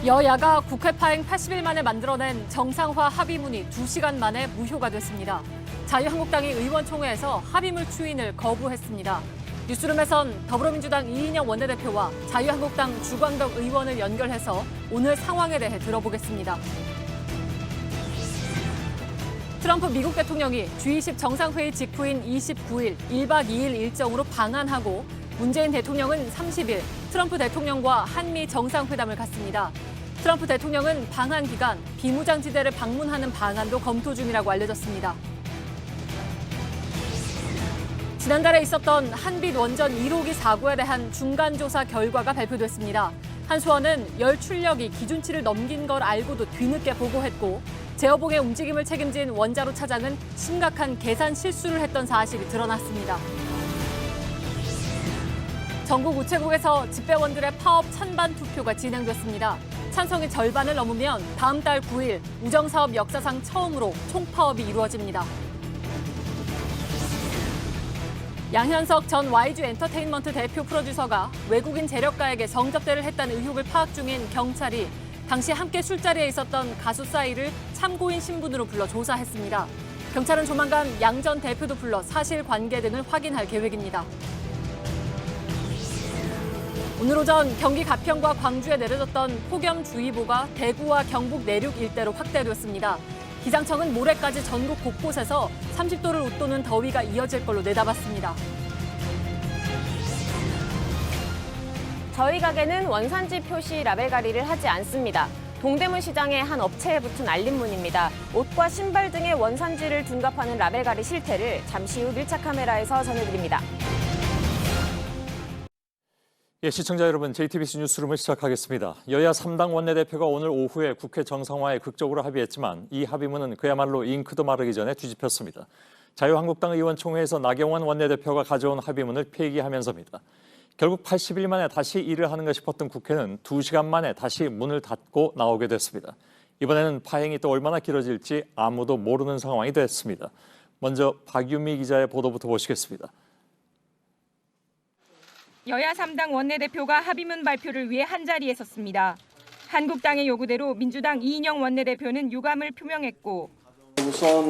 여야가 국회 파행 80일 만에 만들어낸 정상화 합의문이 2시간 만에 무효가 됐습니다. 자유한국당이 의원총회에서 합의문 추인을 거부했습니다. 뉴스룸에선 더불어민주당 이인영 원내대표와 자유한국당 주광덕 의원을 연결해서 오늘 상황에 대해 들어보겠습니다. 트럼프 미국 대통령이 G20 정상회의 직후인 29일 1박 2일 일정으로 방한하고 문재인 대통령은 30일 트럼프 대통령과 한미 정상회담을 갖습니다. 트럼프 대통령은 방한 기간 비무장지대를 방문하는 방안도 검토 중이라고 알려졌습니다. 지난달에 있었던 한빛 원전 1호기 사고에 대한 중간조사 결과가 발표됐습니다. 한수원은 열 출력이 기준치를 넘긴 걸 알고도 뒤늦게 보고했고 제어봉의 움직임을 책임진 원자로 차장은 심각한 계산 실수를 했던 사실이 드러났습니다. 전국 우체국에서 집배원들의 파업 찬반 투표가 진행됐습니다. 찬성이 절반을 넘으면 다음 달 9일 우정사업 역사상 처음으로 총파업이 이루어집니다. 양현석 전 YG 엔터테인먼트 대표 프로듀서가 외국인 재력가에게 성접대를 했다는 의혹을 파악 중인 경찰이 당시 함께 술자리에 있었던 가수 싸이를 참고인 신분으로 불러 조사했습니다. 경찰은 조만간 양 전 대표도 불러 사실관계 등을 확인할 계획입니다. 오늘 오전 경기 가평과 광주에 내려졌던 폭염주의보가 대구와 경북 내륙 일대로 확대됐습니다. 기상청은 모레까지 전국 곳곳에서 30도를 웃도는 더위가 이어질 걸로 내다봤습니다. 저희 가게는 원산지 표시 라벨 가리를 하지 않습니다. 동대문 시장의 한 업체에 붙은 알림문입니다. 옷과 신발 등의 원산지를 둔갑하는 라벨 가리 실태를 잠시 후 밀착 카메라에서 전해드립니다. 예, 시청자 여러분, JTBC 뉴스룸을 시작하겠습니다. 여야 3당 원내대표가 오늘 오후에 국회 정상화에 극적으로 합의했지만 이 합의문은 그야말로 잉크도 마르기 전에 뒤집혔습니다. 자유한국당 의원총회에서 나경원 원내대표가 가져온 합의문을 폐기하면서입니다. 결국 80일 만에 다시 일을 하는가 싶었던 국회는 2시간 만에 다시 문을 닫고 나오게 됐습니다. 이번에는 파행이 또 얼마나 길어질지 아무도 모르는 상황이 됐습니다. 먼저 박유미 기자의 보도부터 보시겠습니다. 여야 3당 원내대표가 합의문 발표를 위해 한자리에 섰습니다. 한국당의 요구대로 민주당 이인영 원내대표는 유감을 표명했고 우선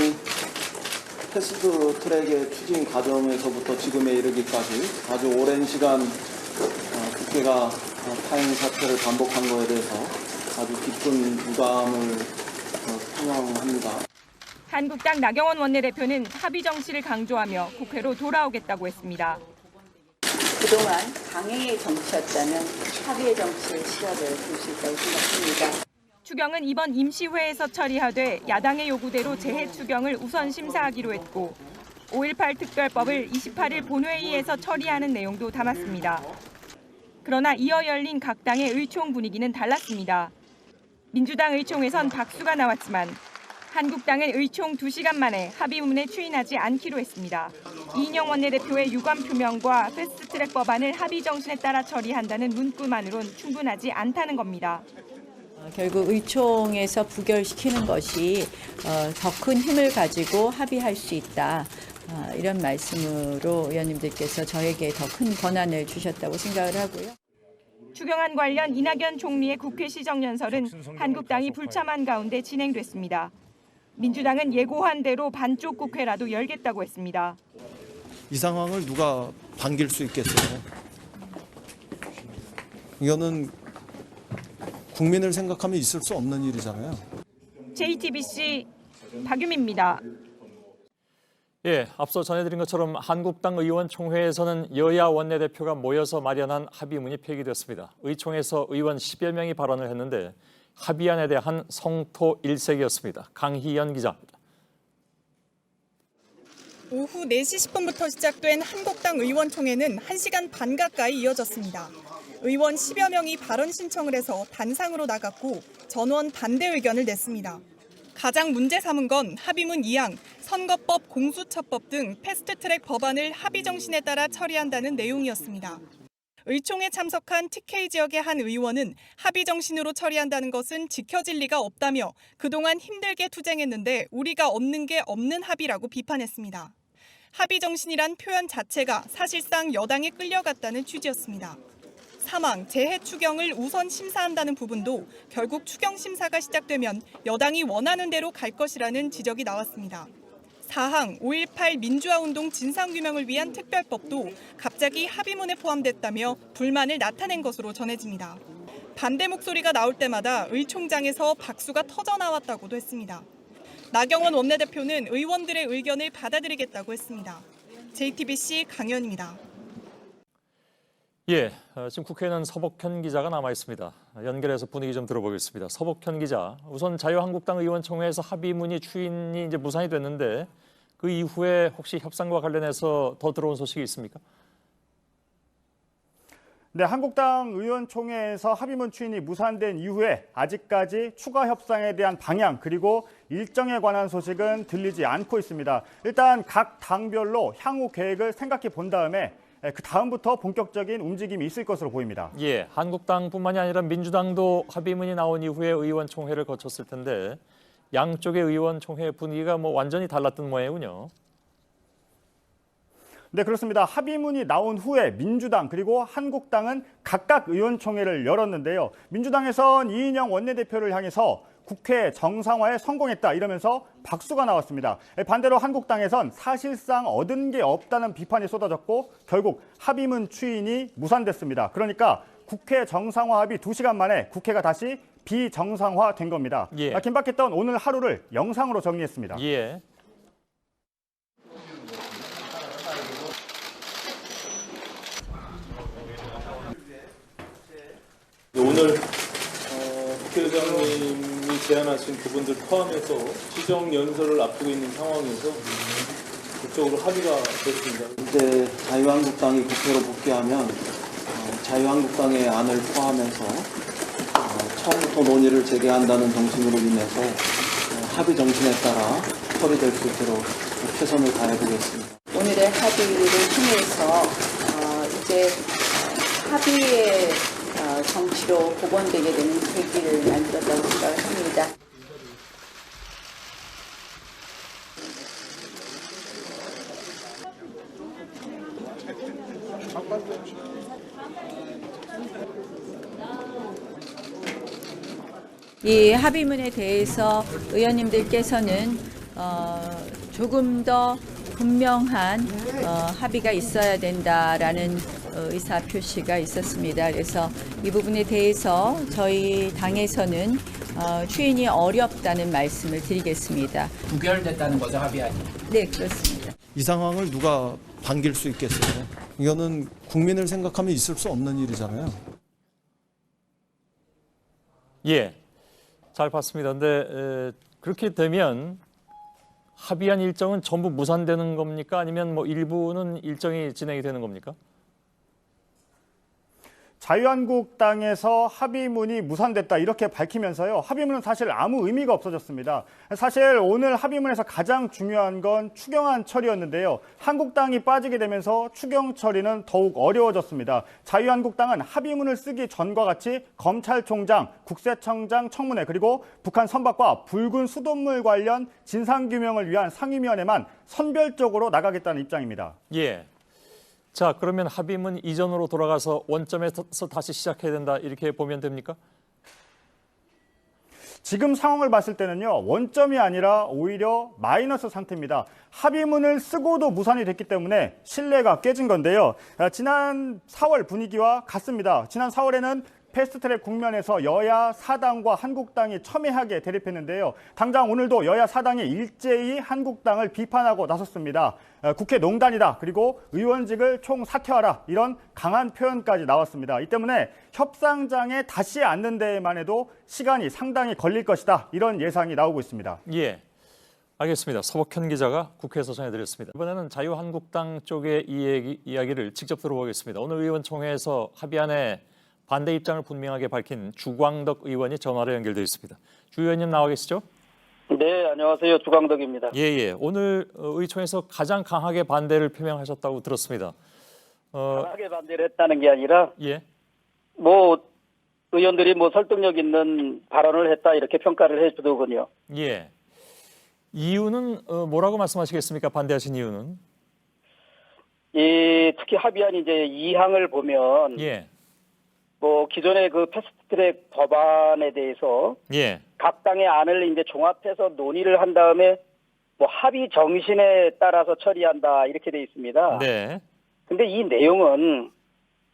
패스트트랙의 추진 과정에서부터 지금에 이르기까지 아주 오랜 시간 국회가 파행 사태를 반복한 것에 대해서 아주 깊은 유감을 표명합니다. 한국당 나경원 원내대표는 합의 정치를 강조하며 국회로 돌아오겠다고 했습니다. 그동안 강행의 정치였다는 합의의 정치의 시작을 볼 수 있다고 생각합니다. 추경은 이번 임시회에서 처리하되 야당의 요구대로 재해 추경을 우선 심사하기로 했고 5.18 특별법을 28일 본회의에서 처리하는 내용도 담았습니다. 그러나 이어 열린 각 당의 의총 분위기는 달랐습니다. 민주당 의총에선 박수가 나왔지만 한국당은 의총 2시간 만에 합의문에 추인하지 않기로 했습니다. 이인영 원내대표의 유감 표명과 패스트트랙 법안을 합의 정신에 따라 처리한다는 문구만으론 충분하지 않다는 겁니다. 결국 의총에서 부결시키는 것이 더 큰 힘을 가지고 합의할 수 있다. 이런 말씀으로 의원님들께서 저에게 더 큰 권한을 주셨다고 생각을 하고요. 추경안 관련 이낙연 총리의 국회 시정연설은 한국당이 불참한 가운데 진행됐습니다. 민주당은 예고한 대로 반쪽 국회라도 열겠다고 했습니다. 이 상황을 누가 반길 수 있겠어요? 이거는 국민을 생각하면 있을 수 없는 일이잖아요. JTBC 박유미입니다. 예, 앞서 전해드린 것처럼 한국당 의원총회에서는 여야 원내대표가 모여서 마련한 합의문이 폐기됐습니다. 의총에서 의원 10여 명이 발언을 했는데 합의안에 대한 성토일색이었습니다. 강희연 기자입니다. 오후 4시 10분부터 시작된 한국당 의원총회는 1시간 반 가까이 이어졌습니다. 의원 10여 명이 발언 신청을 해서 단상으로 나갔고 전원 반대 의견을 냈습니다. 가장 문제 삼은 건 합의문 2항, 선거법, 공수처법 등 패스트트랙 법안을 합의 정신에 따라 처리한다는 내용이었습니다. 의총에 참석한 TK 지역의 한 의원은 합의 정신으로 처리한다는 것은 지켜질 리가 없다며 그동안 힘들게 투쟁했는데 우리가 얻는 게 없는 합의라고 비판했습니다. 합의 정신이란 표현 자체가 사실상 여당에 끌려갔다는 취지였습니다. 사망, 재해 추경을 우선 심사한다는 부분도 결국 추경 심사가 시작되면 여당이 원하는 대로 갈 것이라는 지적이 나왔습니다. 사항 5.18 민주화운동 진상규명을 위한 특별법도 갑자기 합의문에 포함됐다며 불만을 나타낸 것으로 전해집니다. 반대 목소리가 나올 때마다 의총장에서 박수가 터져나왔다고도 했습니다. 나경원 원내대표는 의원들의 의견을 받아들이겠다고 했습니다. JTBC 강연입니다. 예, 지금 국회에는 서복현 기자가 남아 있습니다. 연결해서 분위기 좀 들어보겠습니다. 서복현 기자, 우선 자유한국당 의원총회에서 합의문이 추인이 이제 무산이 됐는데 그 이후에 혹시 협상과 관련해서 더 들어온 소식이 있습니까? 네, 한국당 의원총회에서 합의문 추인이 무산된 이후에 아직까지 추가 협상에 대한 방향 그리고 일정에 관한 소식은 들리지 않고 있습니다. 일단 각 당별로 향후 계획을 생각해 본 다음에 그 다음부터 본격적인 움직임이 있을 것으로 보입니다. 예, 한국당뿐만이 아니라 민주당도 합의문이 나온 이후에 의원총회를 거쳤을 텐데 양쪽의 의원총회 분위기가 완전히 달랐던 모양이군요. 네, 그렇습니다. 합의문이 나온 후에 민주당 그리고 한국당은 각각 의원총회를 열었는데요. 민주당에선 이인영 원내대표를 향해서 국회 정상화에 성공했다 이러면서 박수가 나왔습니다. 반대로 한국당에선 사실상 얻은 게 없다는 비판이 쏟아졌고 결국 합의문 추인이 무산됐습니다. 그러니까 국회 정상화 합의 2시간 만에 국회가 다시 비정상화된 겁니다. 예. 긴박했던 오늘 하루를 영상으로 정리했습니다. 예. 오늘 국회의장님이 제안하신 부분들 포함해서 시정 연설을 앞두고 있는 상황에서 그쪽으로 합의가 됐습니다. 이제 자유한국당이 국회로 복귀하면 자유한국당의 안을 포함해서 처음부터 논의를 재개한다는 정신으로 인해서 합의 정신에 따라 처리될 수 있도록 최선을 다해보겠습니다. 오늘의 합의를 통해서 이제 합의의 정치로 복원되게 되는 계기를 만들었다고 생각을 합니다. 이 합의문에 대해서 의원님들께서는 조금 더 분명한 합의가 있어야 된다라는 의사 표시가 있었습니다. 그래서 이 부분에 대해서 저희 당에서는 추인이 어렵다는 말씀을 드리겠습니다. 부결됐다는 거죠, 합의안이? 네, 그렇습니다. 이 상황을 누가 반길 수 있겠어요? 이거는 국민을 생각하면 있을 수 없는 일이잖아요. 예, 잘 봤습니다. 근데 그렇게 되면 합의한 일정은 전부 무산되는 겁니까? 아니면 일부는 일정이 진행이 되는 겁니까? 자유한국당에서 합의문이 무산됐다 이렇게 밝히면서요. 합의문은 사실 아무 의미가 없어졌습니다. 사실 오늘 합의문에서 가장 중요한 건 추경안 처리였는데요. 한국당이 빠지게 되면서 추경 처리는 더욱 어려워졌습니다. 자유한국당은 합의문을 쓰기 전과 같이 검찰총장, 국세청장 청문회 그리고 북한 선박과 붉은 수돗물 관련 진상규명을 위한 상임위원회만 선별적으로 나가겠다는 입장입니다. 예. 자, 그러면 합의문 이전으로 돌아가서 원점에서 다시 시작해야 된다 이렇게 보면 됩니까? 지금 상황을 봤을 때는요. 원점이 아니라 오히려 마이너스 상태입니다. 합의문을 쓰고도 무산이 됐기 때문에 신뢰가 깨진 건데요. 지난 4월 분위기와 같습니다. 지난 4월에는 패스트트랙 국면에서 여야 4당과 한국당이 첨예하게 대립했는데요. 당장 오늘도 여야 4당이 일제히 한국당을 비판하고 나섰습니다. 국회 농단이다. 그리고 의원직을 총사퇴하라. 이런 강한 표현까지 나왔습니다. 이 때문에 협상장에 다시 앉는 데에만 해도 시간이 상당히 걸릴 것이다. 이런 예상이 나오고 있습니다. 예, 알겠습니다. 서복현 기자가 국회에서 전해드렸습니다. 이번에는 자유한국당 쪽의 이야기를 직접 들어보겠습니다. 오늘 의원총회에서 합의안에 반대 입장을 분명하게 밝힌 주광덕 의원이 전화로 연결되어 있습니다. 주 의원님 나와 계시죠? 네, 안녕하세요. 주광덕입니다. 예. 오늘 의총에서 가장 강하게 반대를 표명하셨다고 들었습니다. 강하게 반대를 했다는 게 아니라 예. 의원들이 설득력 있는 발언을 했다 이렇게 평가를 해주더군요. 예. 이유는 뭐라고 말씀하시겠습니까? 반대하신 이유는? 특히 합의안 이제 2항을 보면 예. 뭐 기존의 그 패스트트랙 법안에 대해서 예. 각 당의 안을 이제 종합해서 논의를 한 다음에 뭐 합의 정신에 따라서 처리한다 이렇게 돼 있습니다. 네. 근데 이 내용은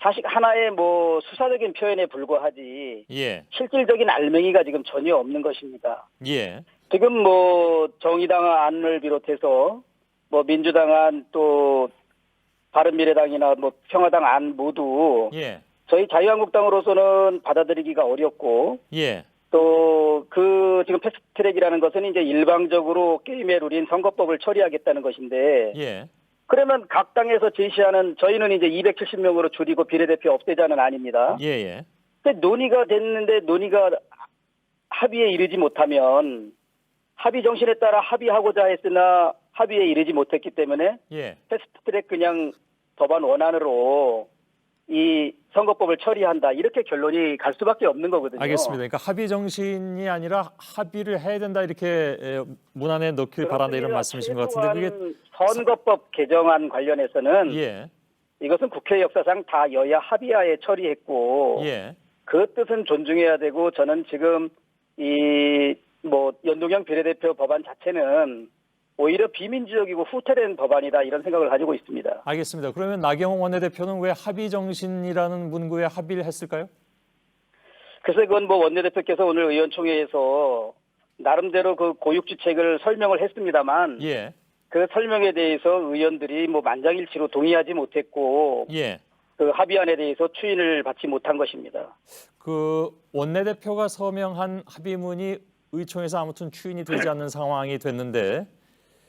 사실 하나의 뭐 수사적인 표현에 불과하지 예. 실질적인 알맹이가 지금 전혀 없는 것입니다. 예. 지금 뭐 정의당 안을 비롯해서 뭐 민주당 안 또 바른미래당이나 뭐 평화당 안 모두 예. 저희 자유한국당으로서는 받아들이기가 어렵고 예. 또 그 지금 패스트트랙이라는 것은 이제 일방적으로 게임의 룰인 선거법을 처리하겠다는 것인데 예. 그러면 각 당에서 제시하는 저희는 이제 270명으로 줄이고 비례대표 없애자는 아닙니다. 예. 예. 근데 논의가 됐는데 논의가 합의에 이르지 못하면 합의 정신에 따라 합의하고자 했으나 합의에 이르지 못했기 때문에 예. 패스트트랙 그냥 법안 원안으로 이 선거법을 처리한다 이렇게 결론이 갈 수밖에 없는 거거든요. 알겠습니다. 그러니까 합의 정신이 아니라 합의를 해야 된다 이렇게 문안에 넣길 바란다 이런 말씀이신 것 같은데 그게 선거법 개정안 관련해서는 예. 이것은 국회 역사상 다 여야 합의하에 처리했고 예. 그 뜻은 존중해야 되고 저는 지금 이 뭐 연동형 비례대표 법안 자체는 오히려 비민주적이고 후퇴된 법안이다 이런 생각을 가지고 있습니다. 알겠습니다. 그러면 나경원 원내대표는 왜 합의 정신이라는 문구에 합의를 했을까요? 그래서 그건 뭐 원내대표께서 오늘 의원총회에서 나름대로 그 고육지책을 설명을 했습니다만 예. 그 설명에 대해서 의원들이 뭐 만장일치로 동의하지 못했고 예. 그 합의안에 대해서 추인을 받지 못한 것입니다. 그 원내대표가 서명한 합의문이 의총에서 아무튼 추인이 되지 않는 상황이 됐는데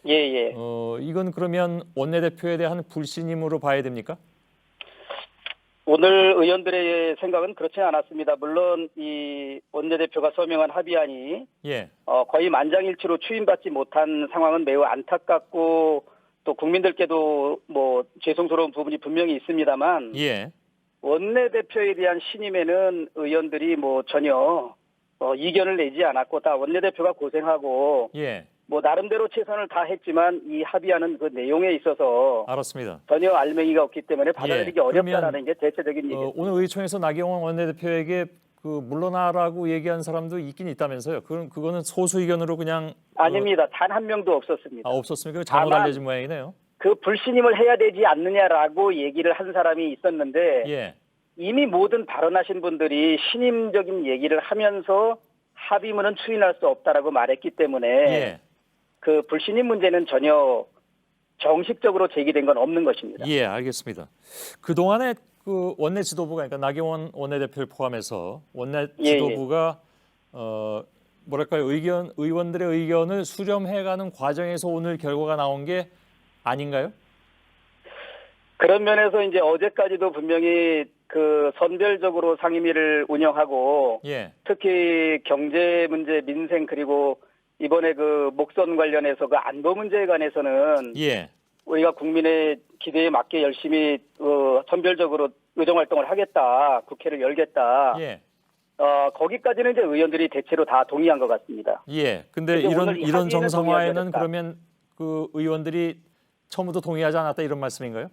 예. 이건 그러면 원내대표에 대한 불신임으로 봐야 됩니까? 오늘 의원들의 생각은 그렇지 않았습니다. 물론 이 원내대표가 서명한 합의안이 예. 거의 만장일치로 추인받지 못한 상황은 매우 안타깝고 또 국민들께도 뭐 죄송스러운 부분이 분명히 있습니다만 예. 원내대표에 대한 신임에는 의원들이 뭐 전혀 이견을 내지 않았고 다 원내대표가 고생하고 예. 뭐 나름대로 최선을 다했지만 이 합의하는 그 내용에 있어서 알았습니다. 전혀 알맹이가 없기 때문에 받아들이기 예, 어렵다라는 게 대체적인 얘기입니다. 오늘 의총에서 나경원 원내대표에게 그 물러나라고 얘기한 사람도 있긴 있다면서요. 그거는 소수 의견으로 그냥 아닙니다. 단 한 명도 없었습니다. 없었습니까? 잘못 다만 알려진 모양이네요. 그 불신임을 해야 되지 않느냐라고 얘기를 한 사람이 있었는데 예. 이미 모든 발언하신 분들이 신임적인 얘기를 하면서 합의문은 추인할 수 없다라고 말했기 때문에 예. 그 불신임 문제는 전혀 정식적으로 제기된 건 없는 것입니다. 예, 알겠습니다. 그동안에 그 원내 지도부가 그러니까 나경원 원내대표를 포함해서 원내 지도부가 뭐랄까요? 의원들의 의견을 수렴해가는 과정에서 오늘 결과가 나온 게 아닌가요? 그런 면에서 이제 어제까지도 분명히 그 선별적으로 상임위를 운영하고 예. 특히 경제 문제, 민생 그리고 이번에 그 목선 관련해서 그 안보 문제에 관해서는 예. 우리가 국민의 기대에 맞게 열심히 선별적으로 의정 활동을 하겠다, 국회를 열겠다. 예. 거기까지는 이제 의원들이 대체로 다 동의한 것 같습니다. 예. 근데 이런 정상화에는 그러면 그 의원들이 처음부터 동의하지 않았다 이런 말씀인가요?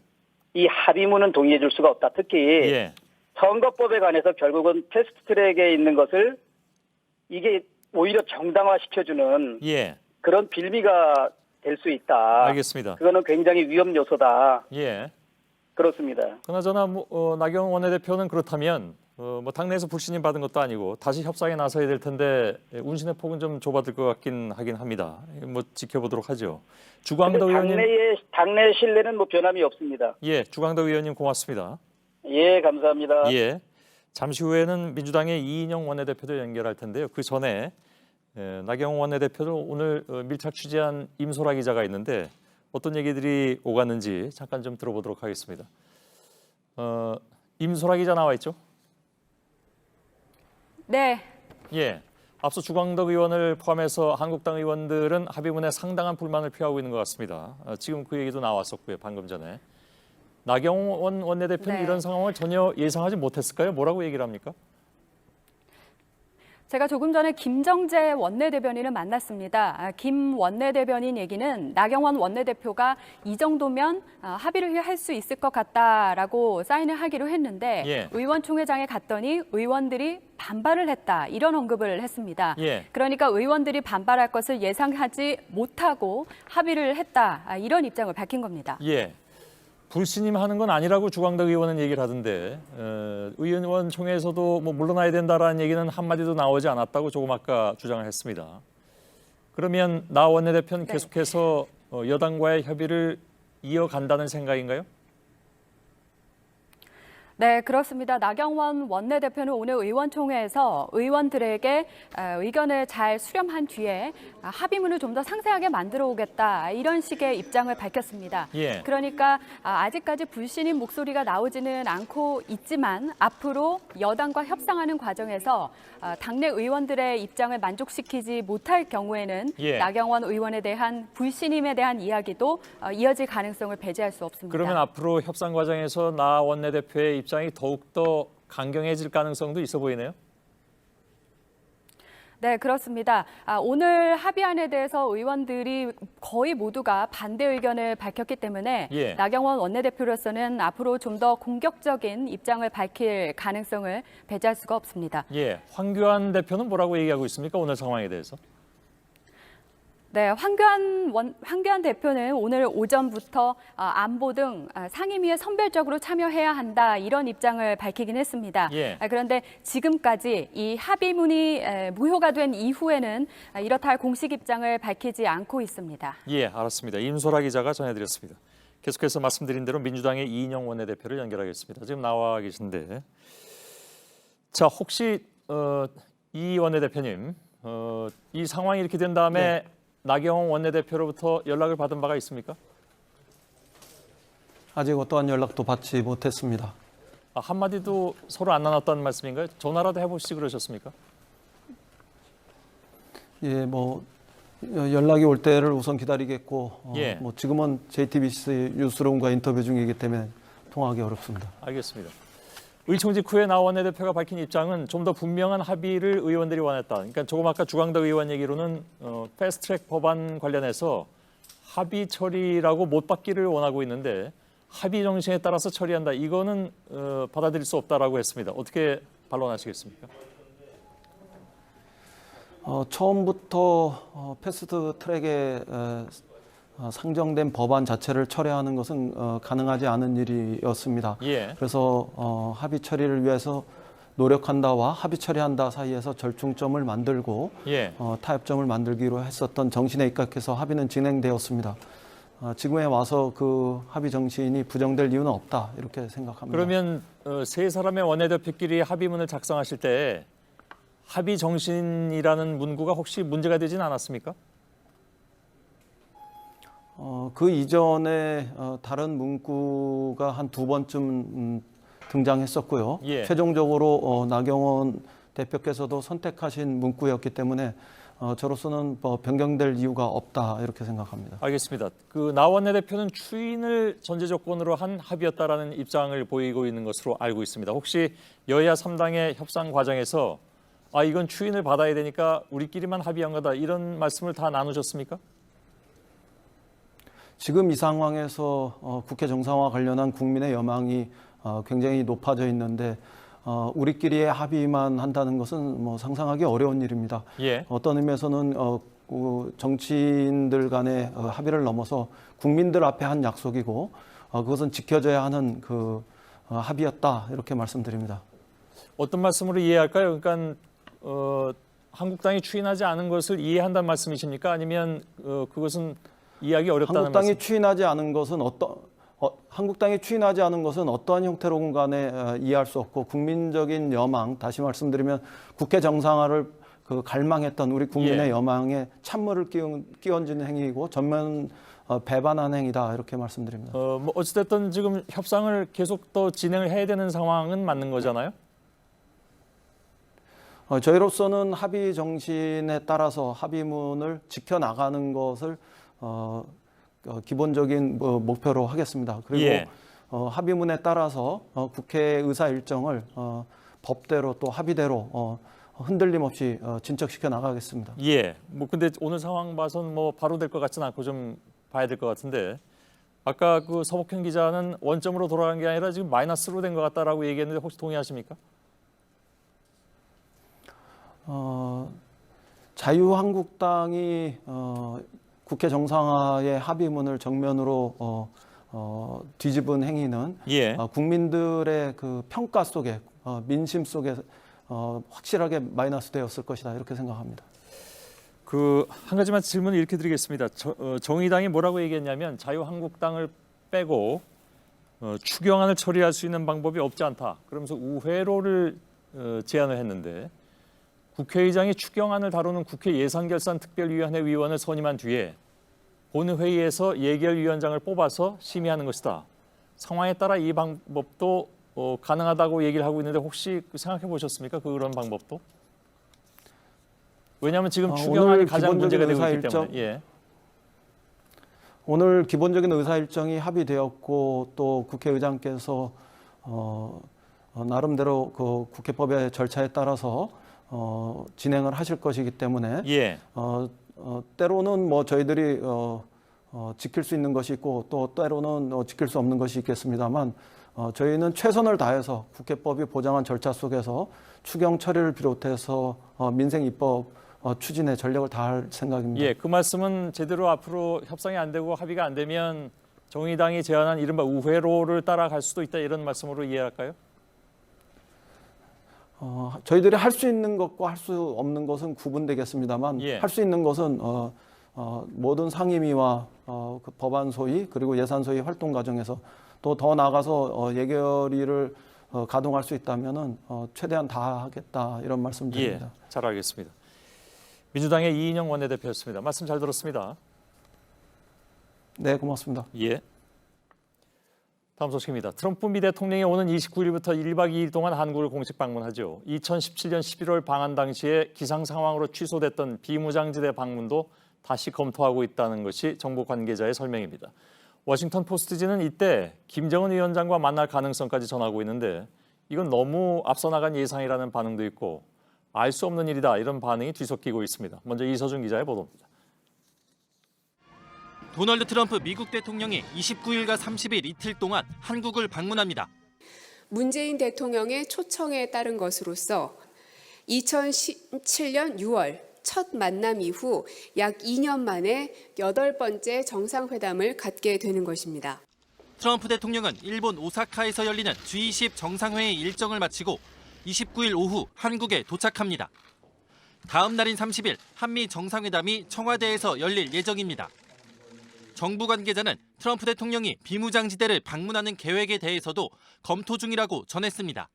이 합의문은 동의해 줄 수가 없다. 특히 예. 선거법에 관해서 결국은 패스트트랙에 있는 것을 이게 오히려 정당화시켜주는 예. 그런 빌미가 될 수 있다. 알겠습니다. 그거는 굉장히 위험 요소다. 예. 그렇습니다. 그나저나 나경원 원내대표는 그렇다면 뭐 당내에서 불신임 받은 것도 아니고 다시 협상에 나서야 될 텐데 운신의 폭은 좀 좁아들 것 같긴 하긴 합니다. 뭐 지켜보도록 하죠. 주광덕 의원님. 당내 신뢰는 뭐 변함이 없습니다. 예, 주광덕 의원님 고맙습니다. 예, 감사합니다. 예. 잠시 후에는 민주당의 이인영 원내대표도 연결할 텐데요. 그 전에 나경원 원내대표도 오늘 밀착 취재한 임소라 기자가 있는데 어떤 얘기들이 오갔는지 잠깐 좀 들어보도록 하겠습니다. 임소라 기자 나와 있죠? 네. 예. 앞서 주광덕 의원을 포함해서 한국당 의원들은 합의문에 상당한 불만을 표하고 있는 것 같습니다. 지금 그 얘기도 나왔었고요. 방금 전에. 나경원 원내대표는 네. 이런 상황을 전혀 예상하지 못했을까요? 뭐라고 얘기를 합니까? 제가 조금 전에 김정재 원내대변인을 만났습니다. 김 원내대변인 얘기는 나경원 원내대표가 이 정도면 합의를 할 수 있을 것 같다라고 사인을 하기로 했는데 예. 의원총회장에 갔더니 의원들이 반발을 했다 이런 언급을 했습니다. 예. 그러니까 의원들이 반발할 것을 예상하지 못하고 합의를 했다 이런 입장을 밝힌 겁니다. 예. 불신임하는 건 아니라고 주광덕 의원은 얘기를 하던데 의원총회에서도 뭐 물러나야 된다라는 얘기는 한마디도 나오지 않았다고 조금 아까 주장을 했습니다. 그러면 나 원내대표는 네. 계속해서 여당과의 협의를 이어간다는 생각인가요? 네, 그렇습니다. 나경원 원내대표는 오늘 의원총회에서 의원들에게 의견을 잘 수렴한 뒤에 합의문을 좀 더 상세하게 만들어 오겠다 이런 식의 입장을 밝혔습니다. 예. 그러니까 아직까지 불신임 목소리가 나오지는 않고 있지만 앞으로 여당과 협상하는 과정에서 당내 의원들의 입장을 만족시키지 못할 경우에는 예. 나경원 의원에 대한 불신임에 대한 이야기도 이어질 가능성을 배제할 수 없습니다. 그러면 앞으로 협상 과정에서 나 원내대표의 입장이 더욱더 강경해질 가능성도 있어 보이네요. 네, 그렇습니다. 오늘 합의안에 대해서 의원들이 거의 모두가 반대 의견을 밝혔기 때문에 예. 나경원 원내대표로서는 앞으로 좀 더 공격적인 입장을 밝힐 가능성을 배제할 수가 없습니다. 예, 황교안 대표는 뭐라고 얘기하고 있습니까? 오늘 상황에 대해서. 네, 황교안 대표는 오늘 오전부터 안보 등 상임위에 선별적으로 참여해야 한다 이런 입장을 밝히긴 했습니다. 예. 그런데 지금까지 이 합의문이 무효가 된 이후에는 이렇다 할 공식 입장을 밝히지 않고 있습니다. 예, 알았습니다. 임소라 기자가 전해드렸습니다. 계속해서 말씀드린 대로 민주당의 이인영 원내대표를 연결하겠습니다. 지금 나와 계신데, 자 혹시 이 원내대표님 이 상황이 이렇게 된 다음에 네. 나경원 원내대표로부터 연락을 받은 바가 있습니까? 아직 어떠한 연락도 받지 못했습니다. 한마디도 서로 안 나눴다는 말씀인가요? 전화라도 해보시지 그러셨습니까? 예, 뭐 연락이 올 때를 우선 기다리겠고 예. 뭐 지금은 JTBC 뉴스룸과 인터뷰 중이기 때문에 통화하기 어렵습니다. 알겠습니다. 의총 직후에 나 원내대표가 밝힌 입장은 좀 더 분명한 합의를 의원들이 원했다. 그러니까 조금 아까 주광덕 의원 얘기로는 패스트트랙 법안 관련해서 합의 처리라고 못 받기를 원하고 있는데 합의 정신에 따라서 처리한다. 이거는 받아들일 수 없다라고 했습니다. 어떻게 반론하시겠습니까? 처음부터 패스트트랙에 상정된 법안 자체를 철회하는 것은 가능하지 않은 일이었습니다. 예. 그래서 합의 처리를 위해서 노력한다와 합의 처리한다 사이에서 절충점을 만들고 예. 타협점을 만들기로 했었던 정신에 입각해서 합의는 진행되었습니다. 지금에 와서 그 합의 정신이 부정될 이유는 없다 이렇게 생각합니다. 그러면 세 사람의 원내대표끼리 합의문을 작성하실 때 합의 정신이라는 문구가 혹시 문제가 되진 않았습니까? 그 이전에 다른 문구가 한 두 번쯤 등장했었고요. 예. 최종적으로 나경원 대표께서도 선택하신 문구였기 때문에 저로서는 변경될 이유가 없다 이렇게 생각합니다. 알겠습니다. 그 나 원내대표는 추인을 전제 조건으로 한 합의였다라는 입장을 보이고 있는 것으로 알고 있습니다. 혹시 여야 3당의 협상 과정에서 이건 추인을 받아야 되니까 우리끼리만 합의한 거다 이런 말씀을 다 나누셨습니까? 지금 이 상황에서 국회 정상화 관련한 국민의 여망이 굉장히 높아져 있는데 우리끼리의 합의만 한다는 것은 뭐 상상하기 어려운 일입니다. 예. 어떤 의미에서는 정치인들 간의 합의를 넘어서 국민들 앞에 한 약속이고 그것은 지켜져야 하는 그 합의였다 이렇게 말씀드립니다. 어떤 말씀으로 이해할까요? 그러니까 한국당이 추인하지 않은 것을 이해한다는 말씀이십니까? 아니면 그것은 이해하기 어렵다는 한국당이 말씀? 추인하지 않은 것은 한국당이 추인하지 않은 것은 어떠한 형태로건 간에 이해할 수 없고 국민적인 여망, 다시 말씀드리면 국회 정상화를 갈망했던 우리 국민의 예. 여망에 찬물을 끼얹는 행위이고 전면 배반한 행위다 이렇게 말씀드립니다. 뭐 어찌됐든 지금 협상을 계속 더 진행을 해야 되는 상황은 맞는 거잖아요? 저희로서는 합의 정신에 따라서 합의문을 지켜나가는 것을 기본적인 목표로 하겠습니다. 그리고 예. 합의문에 따라서 국회 의사 일정을 법대로 또 합의대로 흔들림 없이 진척시켜 나가겠습니다. 예. 뭐 근데 오늘 상황 봐선 뭐 바로 될 것 같지는 않고 좀 봐야 될 것 같은데 아까 그 서복현 기자는 원점으로 돌아간 게 아니라 지금 마이너스로 된 것 같다라고 얘기했는데 혹시 동의하십니까? 자유한국당이 국회 정상화의 합의문을 정면으로 뒤집은 행위는 예. 국민들의 그 평가 속에 민심 속에 확실하게 마이너스 되었을 것이다 이렇게 생각합니다. 그 한 가지만 질문을 이렇게 드리겠습니다. 정의당이 뭐라고 얘기했냐면 자유한국당을 빼고 추경안을 처리할 수 있는 방법이 없지 않다. 그러면서 우회로를 제안을 했는데 국회의장이 추경안을 다루는 국회 예산결산특별위원회 위원을 선임한 뒤에 본회의에서 예결위원장을 뽑아서 심의하는 것이다. 상황에 따라 이 방법도 가능하다고 얘기를 하고 있는데 혹시 생각해 보셨습니까? 그런 방법도? 왜냐하면 지금 추경안이 가장 문제가 되고 있기 때문에. 예. 오늘 기본적인 의사일정이 합의되었고 또 국회의장께서 나름대로 그 국회법의 절차에 따라서 진행을 하실 것이기 때문에 예. 때로는 뭐 저희들이 지킬 수 있는 것이 있고 또 때로는 지킬 수 없는 것이 있겠습니다만 저희는 최선을 다해서 국회법이 보장한 절차 속에서 추경 처리를 비롯해서 민생 입법 추진에 전력을 다할 생각입니다. 예, 그 말씀은 제대로 앞으로 협상이 안 되고 합의가 안 되면 정의당이 제안한 이른바 우회로를 따라갈 수도 있다 이런 말씀으로 이해할까요? 저희들이 할 수 있는 것과 할 수 없는 것은 구분되겠습니다만 예. 할 수 있는 것은 모든 상임위와 그 법안 소위 그리고 예산 소위 활동 과정에서 또 더 나아가서 예결위를 가동할 수 있다면은 최대한 다 하겠다 이런 말씀드립니다. 예, 잘 알겠습니다. 민주당의 이인영 원내대표였습니다. 말씀 잘 들었습니다. 네, 고맙습니다. 예. 다음 소식입니다. 트럼프 미 대통령이 오는 29일부터 1박 2일 동안 한국을 공식 방문하죠. 2017년 11월 방한 당시에 기상 상황으로 취소됐던 비무장지대 방문도 다시 검토하고 있다는 것이 정부 관계자의 설명입니다. 워싱턴 포스트지는 이때 김정은 위원장과 만날 가능성까지 전하고 있는데 이건 너무 앞서 나간 예상이라는 반응도 있고 알 수 없는 일이다 이런 반응이 뒤섞이고 있습니다. 먼저 이서준 기자의 보도입니다. 도널드 트럼프 미국 대통령이 29일과 30일 이틀 동안 한국을 방문합니다. 문재인 대통령의 초청에 따른 것으로서 2017년 6월 첫 만남 이후 약 2년 만에 8번째 정상회담을 갖게 되는 것입니다. 트럼프 대통령은 일본 오사카에서 열리는 G20 정상회의 일정을 마치고 29일 오후 한국에 도착합니다. 다음 날인 30일 한미 정상회담이 청와대에서 열릴 예정입니다. 정부 관계자는 트럼프 대통령이 비무장지대를 방문하는 계획에 대해서도 검토 중이라고 전했습니다.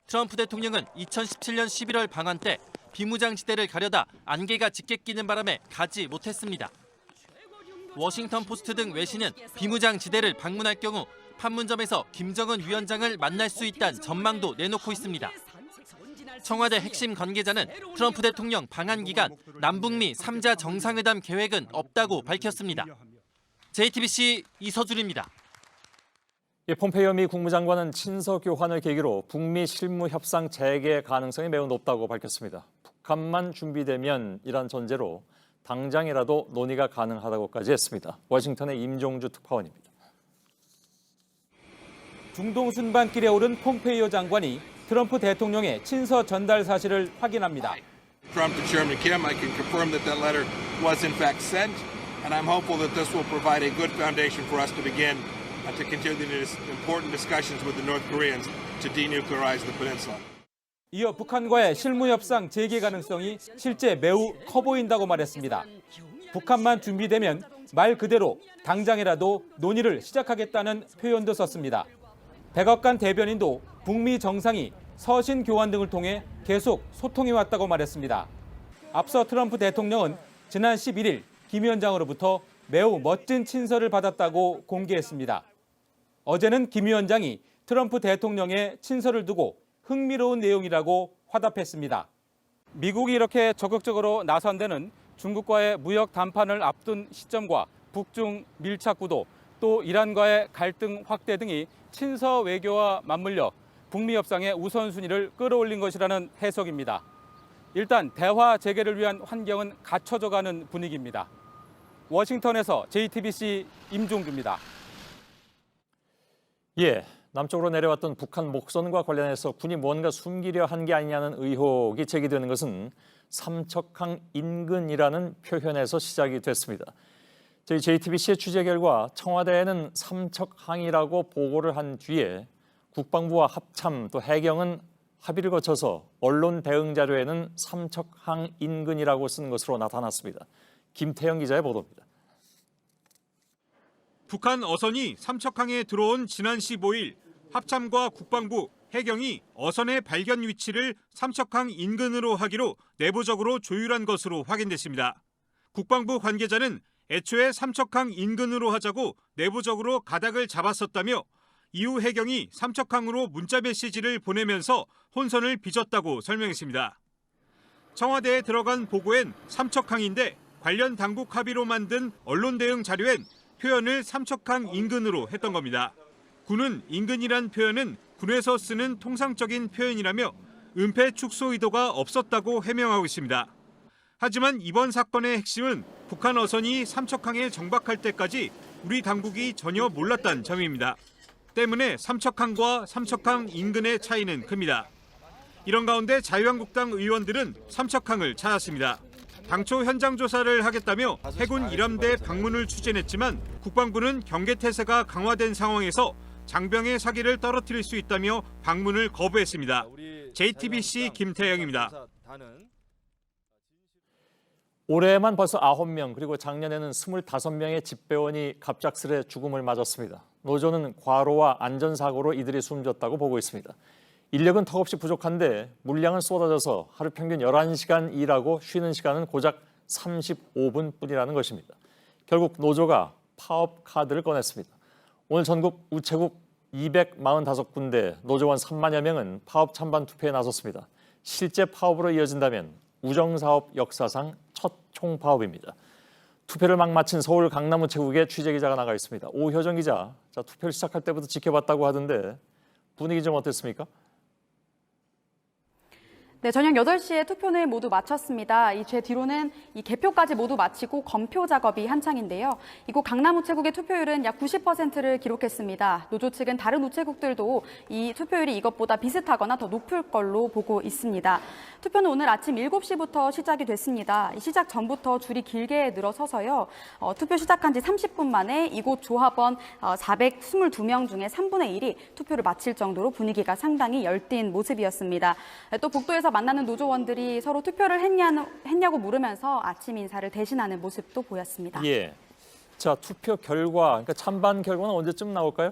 트럼프 대통령은 2017년 11월 방한 때 비무장지대를 가려다 안개가 짙게 끼는 바람에 가지 못했습니다. 워싱턴 포스트 등 외신은 비무장지대를 방문할 경우 판문점에서 김정은 위원장을 만날 수 있다는 전망도 내놓고 있습니다. 청와대 핵심 관계자는 트럼프 대통령 방한 기간 남북미 3자 정상회담 계획은 없다고 밝혔습니다. JTBC 이서준입니다. 예, 폼페이오 미 국무장관은 친서 교환을 계기로 북미 실무 협상 재개 가능성이 매우 높다고 밝혔습니다. 북한만 준비되면 이란 전제로 당장이라도 논의가 가능하다고까지 했습니다. 워싱턴의 임종주 특파원입니다. 중동 순반길에 오른 폼페이오 장관이 트럼프 대통령의 친서 전달 사실을 확인합니다. Trump to Chairman Kim, I can confirm that that letter was in fact sent, and I'm hopeful that this will provide a good foundation for us to begin to continue these important discussions with the North Koreans to denuclearize the peninsula. 이어 북한과의 실무 협상 재개 가능성이 실제 매우 커 보인다고 말했습니다. 북한만 준비되면 말 그대로 당장이라도 논의를 시작하겠다는 표현도 썼습니다. 백악관 대변인도 북미 정상이 서신 교환 등을 통해 계속 소통해 왔다고 말했습니다. 앞서 트럼프 대통령은 지난 11일 김 위원장으로부터 매우 멋진 친서를 받았다고 공개했습니다. 어제는 김 위원장이 트럼프 대통령의 친서를 두고 흥미로운 내용이라고 화답했습니다. 미국이 이렇게 적극적으로 나선 데는 중국과의 무역 담판을 앞둔 시점과 북중 밀착 구도, 또 이란과의 갈등 확대 등이 친서 외교와 맞물려 북미 협상의 우선순위를 끌어올린 것이라는 해석입니다. 일단 대화 재개를 위한 환경은 갖춰져가는 분위기입니다. 워싱턴에서 JTBC 임종주입니다. 예, 남쪽으로 내려왔던 북한 목선과 관련해서 군이 뭔가 숨기려 한 게 아니냐는 의혹이 제기되는 것은 삼척항 인근이라는 표현에서 시작이 됐습니다. 저희 JTBC의 취재 결과 청와대에는 삼척항이라고 보고를 한 뒤에 국방부와 합참 또 해경은 합의를 거쳐서 언론 대응 자료에는 삼척항 인근이라고 쓴 것으로 나타났습니다. 김태영 기자의 보도입니다. 북한 어선이 삼척항에 들어온 지난 15일 합참과 국방부, 해경이 어선의 발견 위치를 삼척항 인근으로 하기로 내부적으로 조율한 것으로 확인됐습니다. 국방부 관계자는 애초에 삼척항 인근으로 하자고 내부적으로 가닥을 잡았었다며 이후 해경이 삼척항으로 문자 메시지를 보내면서 혼선을 빚었다고 설명했습니다. 청와대에 들어간 보고엔 삼척항인데 관련 당국 합의로 만든 언론 대응 자료엔 표현을 삼척항 인근으로 했던 겁니다. 군은 인근이란 표현은 군에서 쓰는 통상적인 표현이라며 은폐 축소 의도가 없었다고 해명하고 있습니다. 하지만 이번 사건의 핵심은 북한 어선이 삼척항에 정박할 때까지 우리 당국이 전혀 몰랐다는 점입니다. 때문에 삼척항과 삼척항 인근의 차이는 큽니다. 이런 가운데 자유한국당 의원들은 삼척항을 찾았습니다. 당초 현장 조사를 하겠다며 해군 일함대 방문을 추진했지만 국방부는 경계태세가 강화된 상황에서 장병의 사기를 떨어뜨릴 수 있다며 방문을 거부했습니다. JTBC 김태영입니다. 올해만 벌써 9명 그리고 작년에는 25명의 집배원이 갑작스레 죽음을 맞았습니다. 노조는 과로와 안전사고로 이들이 숨졌다고 보고 있습니다. 인력은 턱없이 부족한데 물량은 쏟아져서 하루 평균 11시간 일하고 쉬는 시간은 고작 35분뿐이라는 것입니다. 결국 노조가 파업 카드를 꺼냈습니다. 오늘 전국 우체국 245군데 노조원 3만여 명은 파업 찬반 투표에 나섰습니다. 실제 파업으로 이어진다면 우정사업 역사상 첫 총파업입니다. 투표를 막 마친 서울 강남우체국에 취재기자가 나가 있습니다. 오효정 기자, 자, 투표를 시작할 때부터 지켜봤다고 하던데 분위기 좀 어땠습니까? 네, 저녁 8시에 투표는 모두 마쳤습니다. 제 뒤로는 이 개표까지 모두 마치고 검표 작업이 한창인데요. 이곳 강남우체국의 투표율은 약 90%를 기록했습니다. 노조 측은 다른 우체국들도 이 투표율이 이것보다 비슷하거나 더 높을 걸로 보고 있습니다. 투표는 오늘 아침 7시부터 시작이 됐습니다. 시작 전부터 줄이 길게 늘어서서요. 투표 시작한 지 30분 만에 이곳 조합원 422명 중에 3분의 1이 투표를 마칠 정도로 분위기가 상당히 열띤 모습이었습니다. 또 복도에서 만나는 노조원들이 서로 투표를 했냐고 물으면서 아침 인사를 대신하는 모습도 보였습니다. 예. 자, 투표 결과, 그러니까 찬반 결과는 언제쯤 나올까요?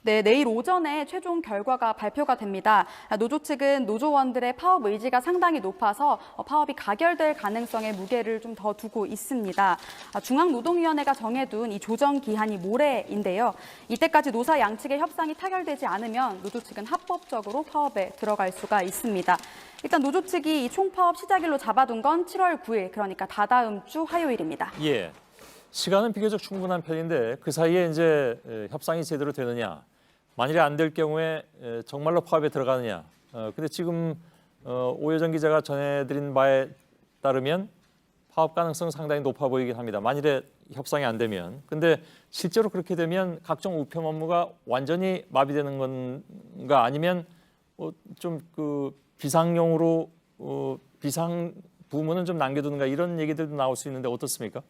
네, 내일 오전에 최종 결과가 발표가 됩니다. 노조 측은 노조원들의 파업 의지가 상당히 높아서 파업이 가결될 가능성에 무게를 좀 더 두고 있습니다. 중앙노동위원회가 정해둔 이 조정 기한이 모레인데요. 이때까지 노사 양측의 협상이 타결되지 않으면 노조 측은 합법적으로 파업에 들어갈 수가 있습니다. 일단 노조 측이 이 총파업 시작일로 잡아둔 건 7월 9일, 그러니까 다다음 주 화요일입니다. 예. 시간은 비교적 충분한 편인데 그 사이에 이제 협상이 제대로 되느냐, 만일에 안 될 경우에 정말로 파업에 들어가느냐. 근데 지금 오효정 기자가 전해드린 바에 따르면 파업 가능성 상당히 높아 보이긴 합니다. 만일에 협상이 안 되면. 근데 실제로 그렇게 되면 각종 우편 업무가 완전히 마비되는 건가, 아니면 좀 그 비상용으로 비상 부문은 좀 남겨두는가, 이런 얘기들도 나올 수 있는데 어떻습니까?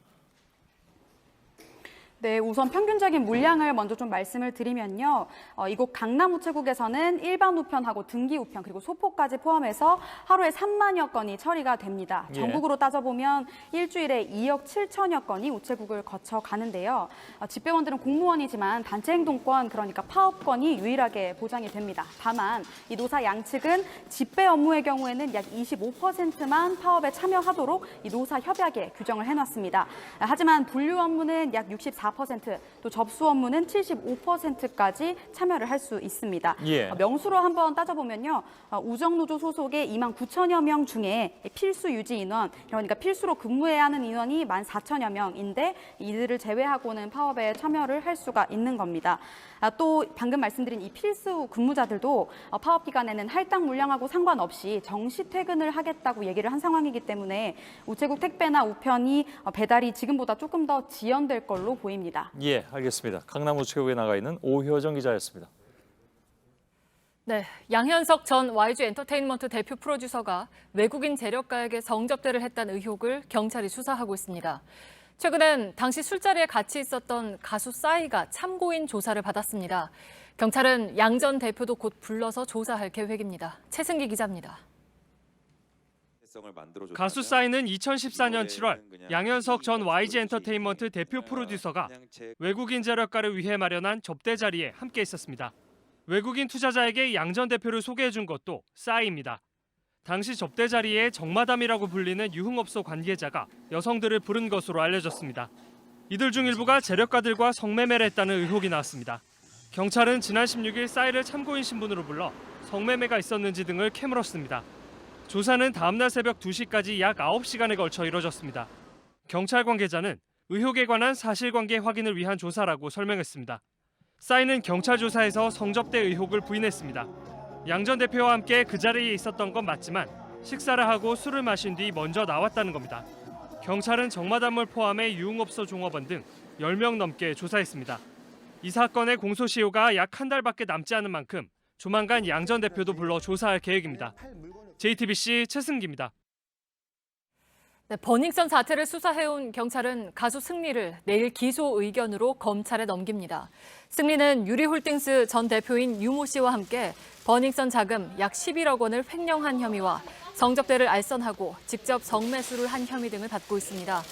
네, 우선 평균적인 물량을 먼저 좀 말씀을 드리면요. 이곳 강남우체국에서는 일반 우편하고 등기 우편 그리고 소포까지 포함해서 하루에 3만여 건이 처리가 됩니다. 예. 전국으로 따져보면 일주일에 2억 7천여 건이 우체국을 거쳐 가는데요. 집배원들은 공무원이지만 단체 행동권, 그러니까 파업권이 유일하게 보장이 됩니다. 다만 이 노사 양측은 집배 업무의 경우에는 약 25%만 파업에 참여하도록 이 노사 협약에 규정을 해놨습니다. 하지만 분류 업무는 약 64% 84%, 또 접수 업무는 75%까지 참여를 할 수 있습니다. 예. 명수로 한번 따져보면요. 우정노조 소속의 2만 9천여 명 중에 필수 유지 인원, 그러니까 필수로 근무해야 하는 인원이 14,000여 명인데 이들을 제외하고는 파업에 참여를 할 수가 있는 겁니다. 또 방금 말씀드린 이 필수 근무자들도 파업 기간에는 할당 물량하고 상관없이 정시 퇴근을 하겠다고 얘기를 한 상황이기 때문에 우체국 택배나 우편이 배달이 지금보다 조금 더 지연될 걸로 보입니다. 예, 알겠습니다. 강남 우체국에 나가 있는 오효정 기자였습니다. 네, 양현석 전 YG 엔터테인먼트 대표 프로듀서가 외국인 재력가에게 성접대를 했다는 의혹을 경찰이 수사하고 있습니다. 최근엔 당시 술자리에 같이 있었던 가수 싸이가 참고인 조사를 받았습니다. 경찰은 양 전 대표도 곧 불러서 조사할 계획입니다. 최승기 기자입니다. 가수 싸이는 2014년 7월 양현석 전 YG 엔터테인먼트 대표 프로듀서가 외국인 재력가를 위해 마련한 접대 자리에 함께 있었습니다. 외국인 투자자에게 양 전 대표를 소개해 준 것도 싸이입니다. 당시 접대 자리에 정마담이라고 불리는 유흥업소 관계자가 여성들을 부른 것으로 알려졌습니다. 이들 중 일부가 재력가들과 성매매를 했다는 의혹이 나왔습니다. 경찰은 지난 16일 싸이를 참고인 신분으로 불러 성매매가 있었는지 등을 캐물었습니다. 조사는 다음날 새벽 2시까지 약 9시간에 걸쳐 이뤄졌습니다. 경찰 관계자는 의혹에 관한 사실관계 확인을 위한 조사라고 설명했습니다. 싸이는 경찰 조사에서 성접대 의혹을 부인했습니다. 양 전 대표와 함께 그 자리에 있었던 건 맞지만 식사를 하고 술을 마신 뒤 먼저 나왔다는 겁니다. 경찰은 정마담을 포함해 유흥업소 종업원 등 10명 넘게 조사했습니다. 이 사건의 공소시효가 약 한 달밖에 남지 않은 만큼 조만간 양 전 대표도 불러 조사할 계획입니다. JTBC 최승기입니다. 네, 버닝썬 사태를 수사해온 경찰은 가수 승리를 내일 기소 의견으로 검찰에 넘깁니다. 승리는 유리홀딩스 전 대표인 유모 씨와 함께 버닝썬 자금 약 11억 원을 횡령한 혐의와 성접대를 알선하고 직접 성매수를 한 혐의 등을 받고 있습니다.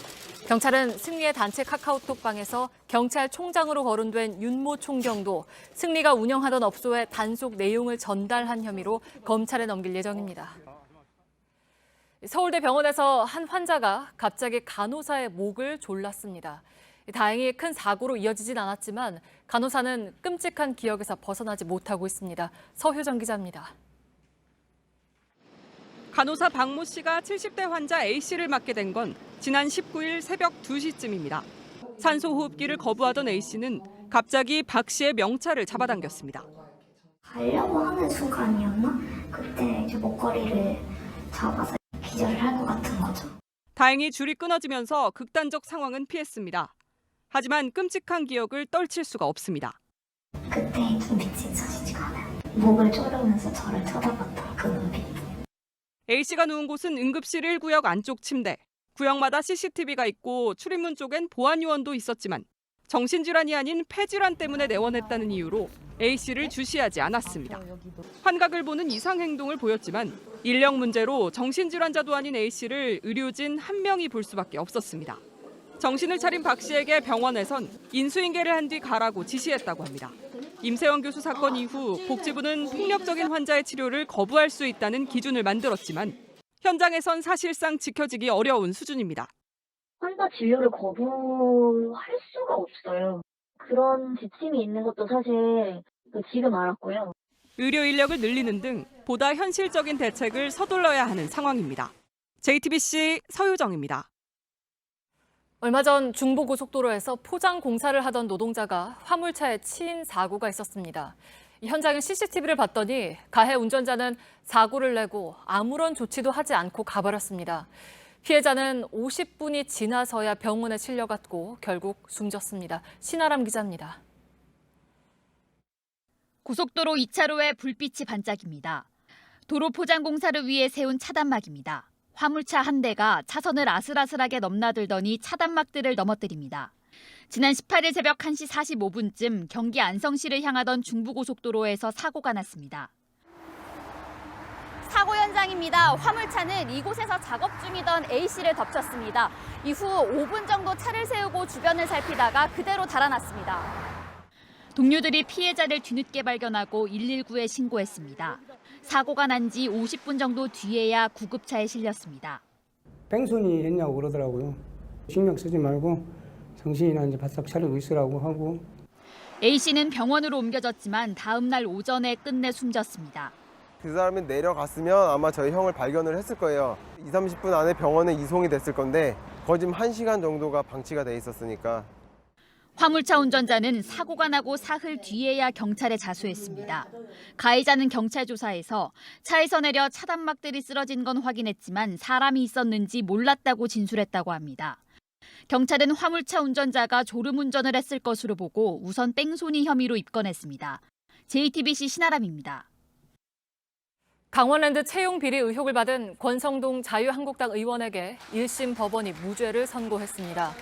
경찰은 승리의 단체 카카오톡방에서 경찰총장으로 거론된 윤모 총경도 승리가 운영하던 업소에 단속 내용을 전달한 혐의로 검찰에 넘길 예정입니다. 서울대 병원에서 한 환자가 갑자기 간호사의 목을 졸랐습니다. 다행히 큰 사고로 이어지진 않았지만 간호사는 끔찍한 기억에서 벗어나지 못하고 있습니다. 서효정 기자입니다. 간호사 박모 씨가 70대 환자 A 씨를 맡게 된 건 지난 19일 새벽 2시쯤입니다. 산소호흡기를 거부하던 A 씨는 갑자기 박 씨의 명찰을 잡아당겼습니다. 가려고 하는 순간이었나? 그때 이제 목걸이를 잡아서 기절을 할 것 같은 거죠. 다행히 줄이 끊어지면서 극단적 상황은 피했습니다. 하지만 끔찍한 기억을 떨칠 수가 없습니다. 그때 눈빛이 잊혀지지가 않아요. 목을 조르면서 저를 쳐다봤던 그 눈빛. A 씨가 누운 곳은 응급실 1구역 안쪽 침대. 구역마다 CCTV가 있고 출입문 쪽엔 보안 요원도 있었지만 정신질환이 아닌 폐질환 때문에 내원했다는 이유로 A 씨를 주시하지 않았습니다. 환각을 보는 이상 행동을 보였지만 인력 문제로 정신질환자도 아닌 A 씨를 의료진 한 명이 볼 수밖에 없었습니다. 정신을 차린 박 씨에게 병원에선 인수인계를 한 뒤 가라고 지시했다고 합니다. 임세원 교수 사건 이후 복지부는 폭력적인 환자의 치료를 거부할 수 있다는 기준을 만들었지만 현장에선 사실상 지켜지기 어려운 수준입니다. 환자 진료를 거부할 수가 없어요. 그런 지침이 있는 것도 사실 지금 알았고요. 의료 인력을 늘리는 등 보다 현실적인 대책을 서둘러야 하는 상황입니다. JTBC 서효정입니다. 얼마 전 중부고속도로에서 포장 공사를 하던 노동자가 화물차에 치인 사고가 있었습니다. 현장의 CCTV를 봤더니 가해 운전자는 사고를 내고 아무런 조치도 하지 않고 가버렸습니다. 피해자는 50분이 지나서야 병원에 실려갔고 결국 숨졌습니다. 신아람 기자입니다. 고속도로 2차로에 불빛이 반짝입니다. 도로 포장 공사를 위해 세운 차단막입니다. 화물차 한 대가 차선을 아슬아슬하게 넘나들더니 차단막들을 넘어뜨립니다. 지난 18일 새벽 1시 45분쯤 경기 안성시를 향하던 중부고속도로에서 사고가 났습니다. 사고 현장입니다. 화물차는 이곳에서 작업 중이던 A씨를 덮쳤습니다. 이후 5분 정도 차를 세우고 주변을 살피다가 그대로 달아났습니다. 동료들이 피해자를 뒤늦게 발견하고 119에 신고했습니다. 사고가 난 지 50분 정도 뒤에야 구급차에 실렸습니다. 뺑소니 했냐고 그러더라고요. 신경 쓰지 말고 정신이나 이제 바싹 차리고 있으라고 하고. A씨는 병원으로 옮겨졌지만 다음 날 오전에 끝내 숨졌습니다. 그 사람이 내려갔으면 아마 저희 형을 발견을 했을 거예요. 20-30분 안에 병원에 이송이 됐을 건데 거의 지금 1시간 정도가 방치가 돼 있었으니까. 화물차 운전자는 사고가 나고 사흘 뒤에야 경찰에 자수했습니다. 가해자는 경찰 조사에서 차에서 내려 차단막들이 쓰러진 건 확인했지만 사람이 있었는지 몰랐다고 진술했다고 합니다. 경찰은 화물차 운전자가 졸음운전을 했을 것으로 보고 우선 뺑소니 혐의로 입건했습니다. JTBC 신아람입니다. 강원랜드 채용 비리 의혹을 받은 권성동 자유한국당 의원에게 1심 법원이 무죄를 선고했습니다.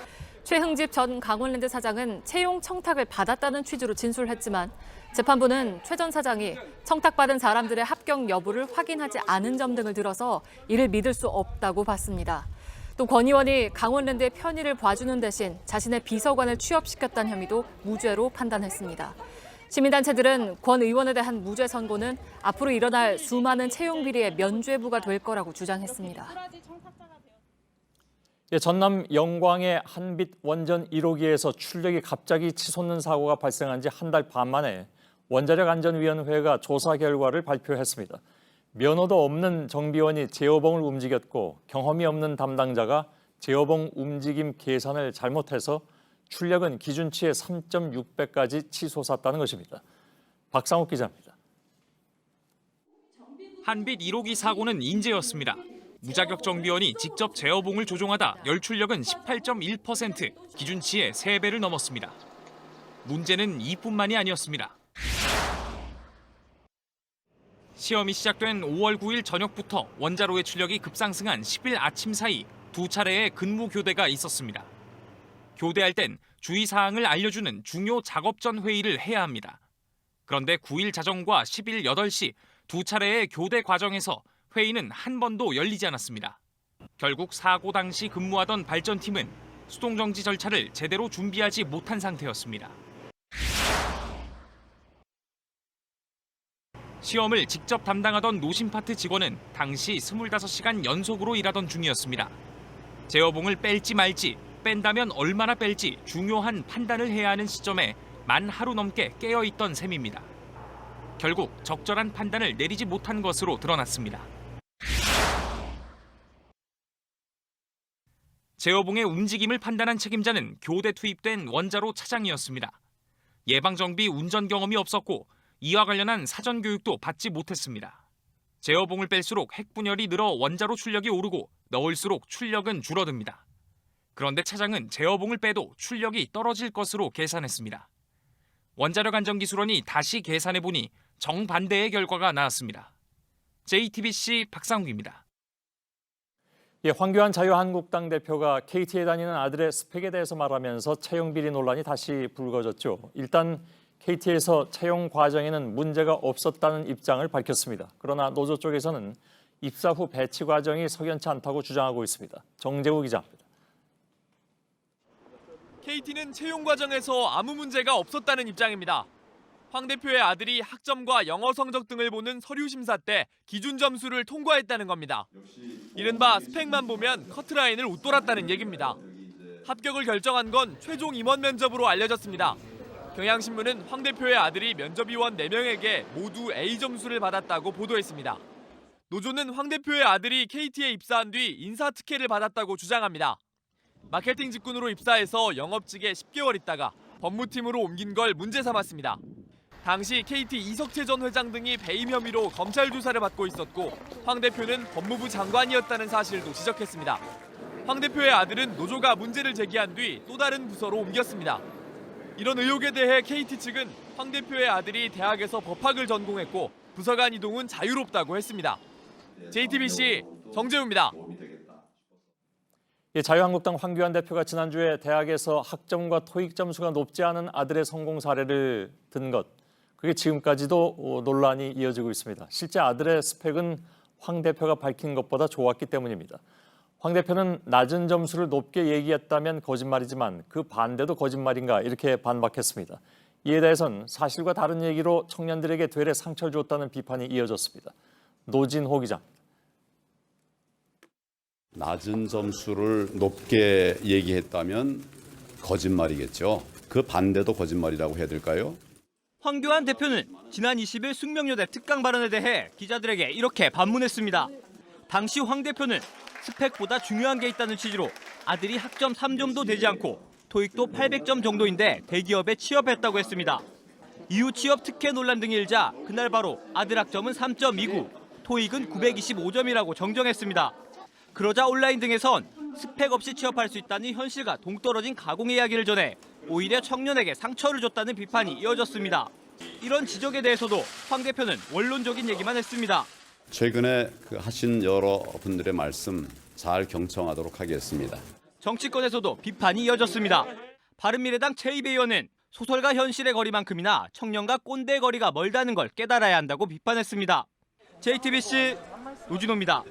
최흥집 전 강원랜드 사장은 채용 청탁을 받았다는 취지로 진술했지만 재판부는 최 전 사장이 청탁받은 사람들의 합격 여부를 확인하지 않은 점 등을 들어서 이를 믿을 수 없다고 봤습니다. 또 권 의원이 강원랜드의 편의를 봐주는 대신 자신의 비서관을 취업시켰다는 혐의도 무죄로 판단했습니다. 시민단체들은 권 의원에 대한 무죄 선고는 앞으로 일어날 수많은 채용 비리의 면죄부가 될 거라고 주장했습니다. 전남 영광의 한빛 원전 1호기에서 출력이 갑자기 치솟는 사고가 발생한 지 한 달 반 만에 원자력안전위원회가 조사 결과를 발표했습니다. 면허도 없는 정비원이 제어봉을 움직였고 경험이 없는 담당자가 제어봉 움직임 계산을 잘못해서 출력은 기준치의 3.6배까지 치솟았다는 것입니다. 박상욱 기자입니다. 한빛 1호기 사고는 인재였습니다. 무자격 정비원이 직접 제어봉을 조종하다 열출력은 18.1%, 기준치의 3배를 넘었습니다. 문제는 이뿐만이 아니었습니다. 시험이 시작된 5월 9일 저녁부터 원자로의 출력이 급상승한 10일 아침 사이 2차례의 근무 교대가 있었습니다. 교대할 땐 주의사항을 알려주는 중요 작업 전 회의를 해야 합니다. 그런데 9일 자정과 10일 8시 2차례의 교대 과정에서 회의는 한 번도 열리지 않았습니다. 결국 사고 당시 근무하던 발전팀은 수동정지 절차를 제대로 준비하지 못한 상태였습니다. 시험을 직접 담당하던 노심파트 직원은 당시 25시간 연속으로 일하던 중이었습니다. 제어봉을 뺄지 말지, 뺀다면 얼마나 뺄지 중요한 판단을 해야 하는 시점에 만 하루 넘게 깨어있던 셈입니다. 결국 적절한 판단을 내리지 못한 것으로 드러났습니다. 제어봉의 움직임을 판단한 책임자는 교대 투입된 원자로 차장이었습니다. 예방정비 운전 경험이 없었고 이와 관련한 사전 교육도 받지 못했습니다. 제어봉을 뺄수록 핵분열이 늘어 원자로 출력이 오르고 넣을수록 출력은 줄어듭니다. 그런데 차장은 제어봉을 빼도 출력이 떨어질 것으로 계산했습니다. 원자력안전기술원이 다시 계산해보니 정반대의 결과가 나왔습니다. JTBC 박상욱입니다. 황교안 자유한국당 대표가 KT에 다니는 아들의 스펙에 대해서 말하면서 채용 비리 논란이 다시 불거졌죠. 일단 KT에서 채용 과정에는 문제가 없었다는 입장을 밝혔습니다. 그러나 노조 쪽에서는 입사 후 배치 과정이 석연치 않다고 주장하고 있습니다. 정재우 기자입니다. KT는 채용 과정에서 아무 문제가 없었다는 입장입니다. 황 대표의 아들이 학점과 영어 성적 등을 보는 서류 심사 때 기준 점수를 통과했다는 겁니다. 이른바 스펙만 보면 커트라인을 웃돌았다는 얘기입니다. 합격을 결정한 건 최종 임원 면접으로 알려졌습니다. 경향신문은 황 대표의 아들이 면접위원 4명에게 모두 A 점수를 받았다고 보도했습니다. 노조는 황 대표의 아들이 KT에 입사한 뒤 인사특혜를 받았다고 주장합니다. 마케팅 직군으로 입사해서 영업직에 10개월 있다가 법무팀으로 옮긴 걸 문제 삼았습니다. 당시 KT 이석채 전 회장 등이 배임 혐의로 검찰 조사를 받고 있었고 황 대표는 법무부 장관이었다는 사실도 지적했습니다. 황 대표의 아들은 노조가 문제를 제기한 뒤 또 다른 부서로 옮겼습니다. 이런 의혹에 대해 KT 측은 황 대표의 아들이 대학에서 법학을 전공했고 부서간 이동은 자유롭다고 했습니다. JTBC 정재우입니다. 자유한국당 황교안 대표가 지난주에 대학에서 학점과 토익 점수가 높지 않은 아들의 성공 사례를 든 것, 그게 지금까지도 논란이 이어지고 있습니다. 실제 아들의 스펙은 황 대표가 밝힌 것보다 좋았기 때문입니다. 황 대표는 낮은 점수를 높게 얘기했다면 거짓말이지만 그 반대도 거짓말인가 이렇게 반박했습니다. 이에 대해선 사실과 다른 얘기로 청년들에게 되레 상처를 줬다는 비판이 이어졌습니다. 노진호 기자입니다. 낮은 점수를 높게 얘기했다면 거짓말이겠죠. 그 반대도 거짓말이라고 해야 될까요? 황교안 대표는 지난 20일 숙명여대 특강 발언에 대해 기자들에게 이렇게 반문했습니다. 당시 황 대표는 스펙보다 중요한 게 있다는 취지로 아들이 학점 3점도 되지 않고 토익도 800점 정도인데 대기업에 취업했다고 했습니다. 이후 취업 특혜 논란 등이 일자 그날 바로 아들 학점은 3.29, 토익은 925점이라고 정정했습니다. 그러자 온라인 등에선 스펙 없이 취업할 수 있다는 현실과 동떨어진 가공 이야기를 전해 오히려 청년에게 상처를 줬다는 비판이 이어졌습니다. 이런 지적에 대해서도 황 대표는 원론적인 얘기만 했습니다. 최근에 하신 여러 분들의 말씀 잘 경청하도록 하겠습니다. 정치권에서도 비판이 이어졌습니다. 바른미래당 최이배 의원은 소설과 현실의 거리만큼이나 청년과 꼰대 거리가 멀다는 걸 깨달아야 한다고 비판했습니다. JTBC 노진호입니다.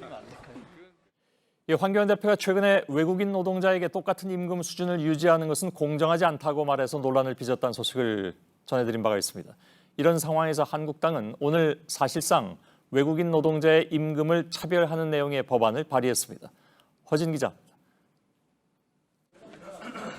황교안 대표가 최근에 외국인 노동자에게 똑같은 임금 수준을 유지하는 것은 공정하지 않다고 말해서 논란을 빚었다는 소식을 전해드린 바가 있습니다. 이런 상황에서 한국당은 오늘 사실상 외국인 노동자의 임금을 차별하는 내용의 법안을 발의했습니다. 허진 기자입니다.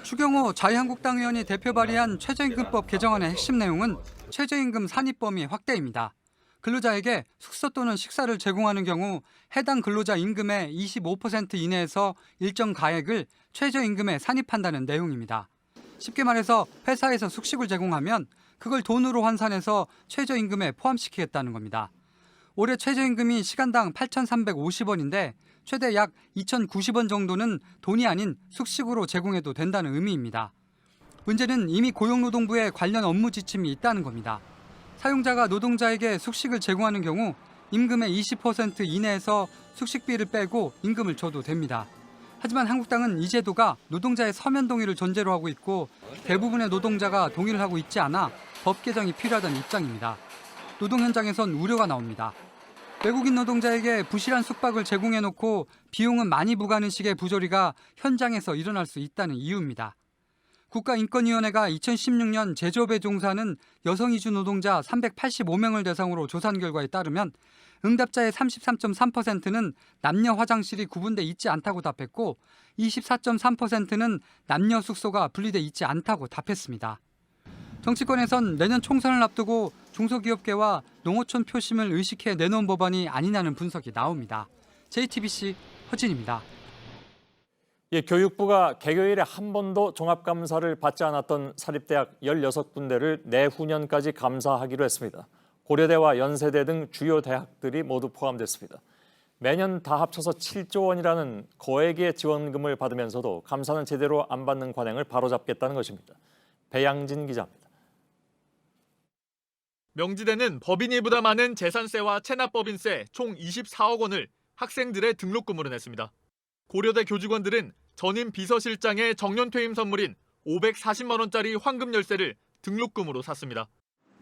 추경호 자유한국당 의원이 대표 발의한 최저임금법 개정안의 핵심 내용은 최저임금 산입 범위 확대입니다. 근로자에게 숙소 또는 식사를 제공하는 경우 해당 근로자 임금의 25% 이내에서 일정 가액을 최저임금에 산입한다는 내용입니다. 쉽게 말해서 회사에서 숙식을 제공하면 그걸 돈으로 환산해서 최저임금에 포함시키겠다는 겁니다. 올해 최저임금이 시간당 8,350원인데 최대 약 2,090원 정도는 돈이 아닌 숙식으로 제공해도 된다는 의미입니다. 문제는 이미 고용노동부에 관련 업무 지침이 있다는 겁니다. 사용자가 노동자에게 숙식을 제공하는 경우 임금의 20% 이내에서 숙식비를 빼고 임금을 줘도 됩니다. 하지만 한국당은 이 제도가 노동자의 서면 동의를 전제로 하고 있고 대부분의 노동자가 동의를 하고 있지 않아 법 개정이 필요하다는 입장입니다. 노동 현장에선 우려가 나옵니다. 외국인 노동자에게 부실한 숙박을 제공해놓고 비용은 많이 부과하는 식의 부조리가 현장에서 일어날 수 있다는 이유입니다. 국가인권위원회가 2016년 제조업에 종사하는 여성 이주 노동자 385명을 대상으로 조사한 결과에 따르면 응답자의 33.3%는 남녀 화장실이 구분돼 있지 않다고 답했고 24.3%는 남녀 숙소가 분리돼 있지 않다고 답했습니다. 정치권에선 내년 총선을 앞두고 중소기업계와 농어촌 표심을 의식해 내놓은 법안이 아니냐는 분석이 나옵니다. JTBC 허진입니다. 교육부가 개교일에 한 번도 종합감사를 받지 않았던 사립대학 16군데를 내후년까지 감사하기로 했습니다. 고려대와 연세대 등 주요 대학들이 모두 포함됐습니다. 매년 다 합쳐서 7조 원이라는 거액의 지원금을 받으면서도 감사는 제대로 안 받는 관행을 바로잡겠다는 것입니다. 배양진 기자입니다. 명지대는 법인이 부담하는 재산세와 체납법인세 총 24억 원을 학생들의 등록금으로 냈습니다. 고려대 교직원들은 전임 비서실장의 정년퇴임 선물인 540만 원짜리 황금 열쇠를 등록금으로 샀습니다.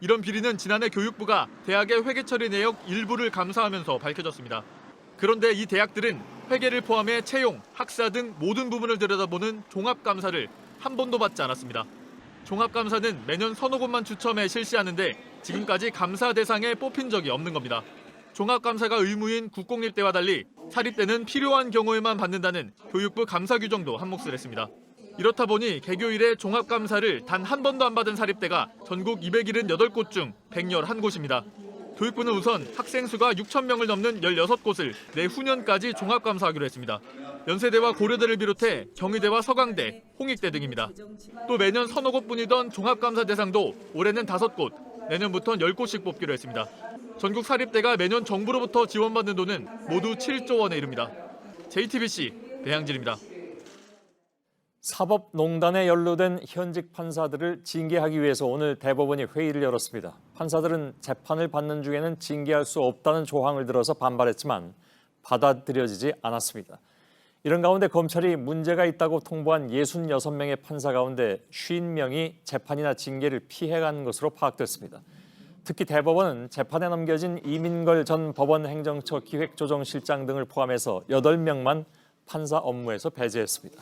이런 비리는 지난해 교육부가 대학의 회계 처리 내역 일부를 감사하면서 밝혀졌습니다. 그런데 이 대학들은 회계를 포함해 채용, 학사 등 모든 부분을 들여다보는 종합감사를 한 번도 받지 않았습니다. 종합감사는 매년 서너 곳만 추첨해 실시하는데 지금까지 감사 대상에 뽑힌 적이 없는 겁니다. 종합감사가 의무인 국공립대와 달리 사립대는 필요한 경우에만 받는다는 교육부 감사 규정도 한몫을 했습니다. 이렇다 보니 개교일에 종합감사를 단 한 번도 안 받은 사립대가 전국 278곳 중 111곳입니다. 교육부는 우선 학생 수가 6천 명을 넘는 16곳을 내후년까지 종합감사하기로 했습니다. 연세대와 고려대를 비롯해 경희대와 서강대, 홍익대 등입니다. 또 매년 서너 곳뿐이던 종합감사 대상도 올해는 5곳, 내년부터는 10곳씩 뽑기로 했습니다. 전국 사립대가 매년 정부로부터 지원받는 돈은 모두 7조 원에 이릅니다. JTBC 배양진입니다. 사법농단에 연루된 현직 판사들을 징계하기 위해서 오늘 대법원이 회의를 열었습니다. 판사들은 재판을 받는 중에는 징계할 수 없다는 조항을 들어서 반발했지만 받아들여지지 않았습니다. 이런 가운데 검찰이 문제가 있다고 통보한 66명의 판사 가운데 50명이 재판이나 징계를 피해간 것으로 파악됐습니다. 특히 대법원은 재판에 넘겨진 이민걸 전 법원 행정처 기획조정실장 등을 포함해서 8명만 판사 업무에서 배제했습니다.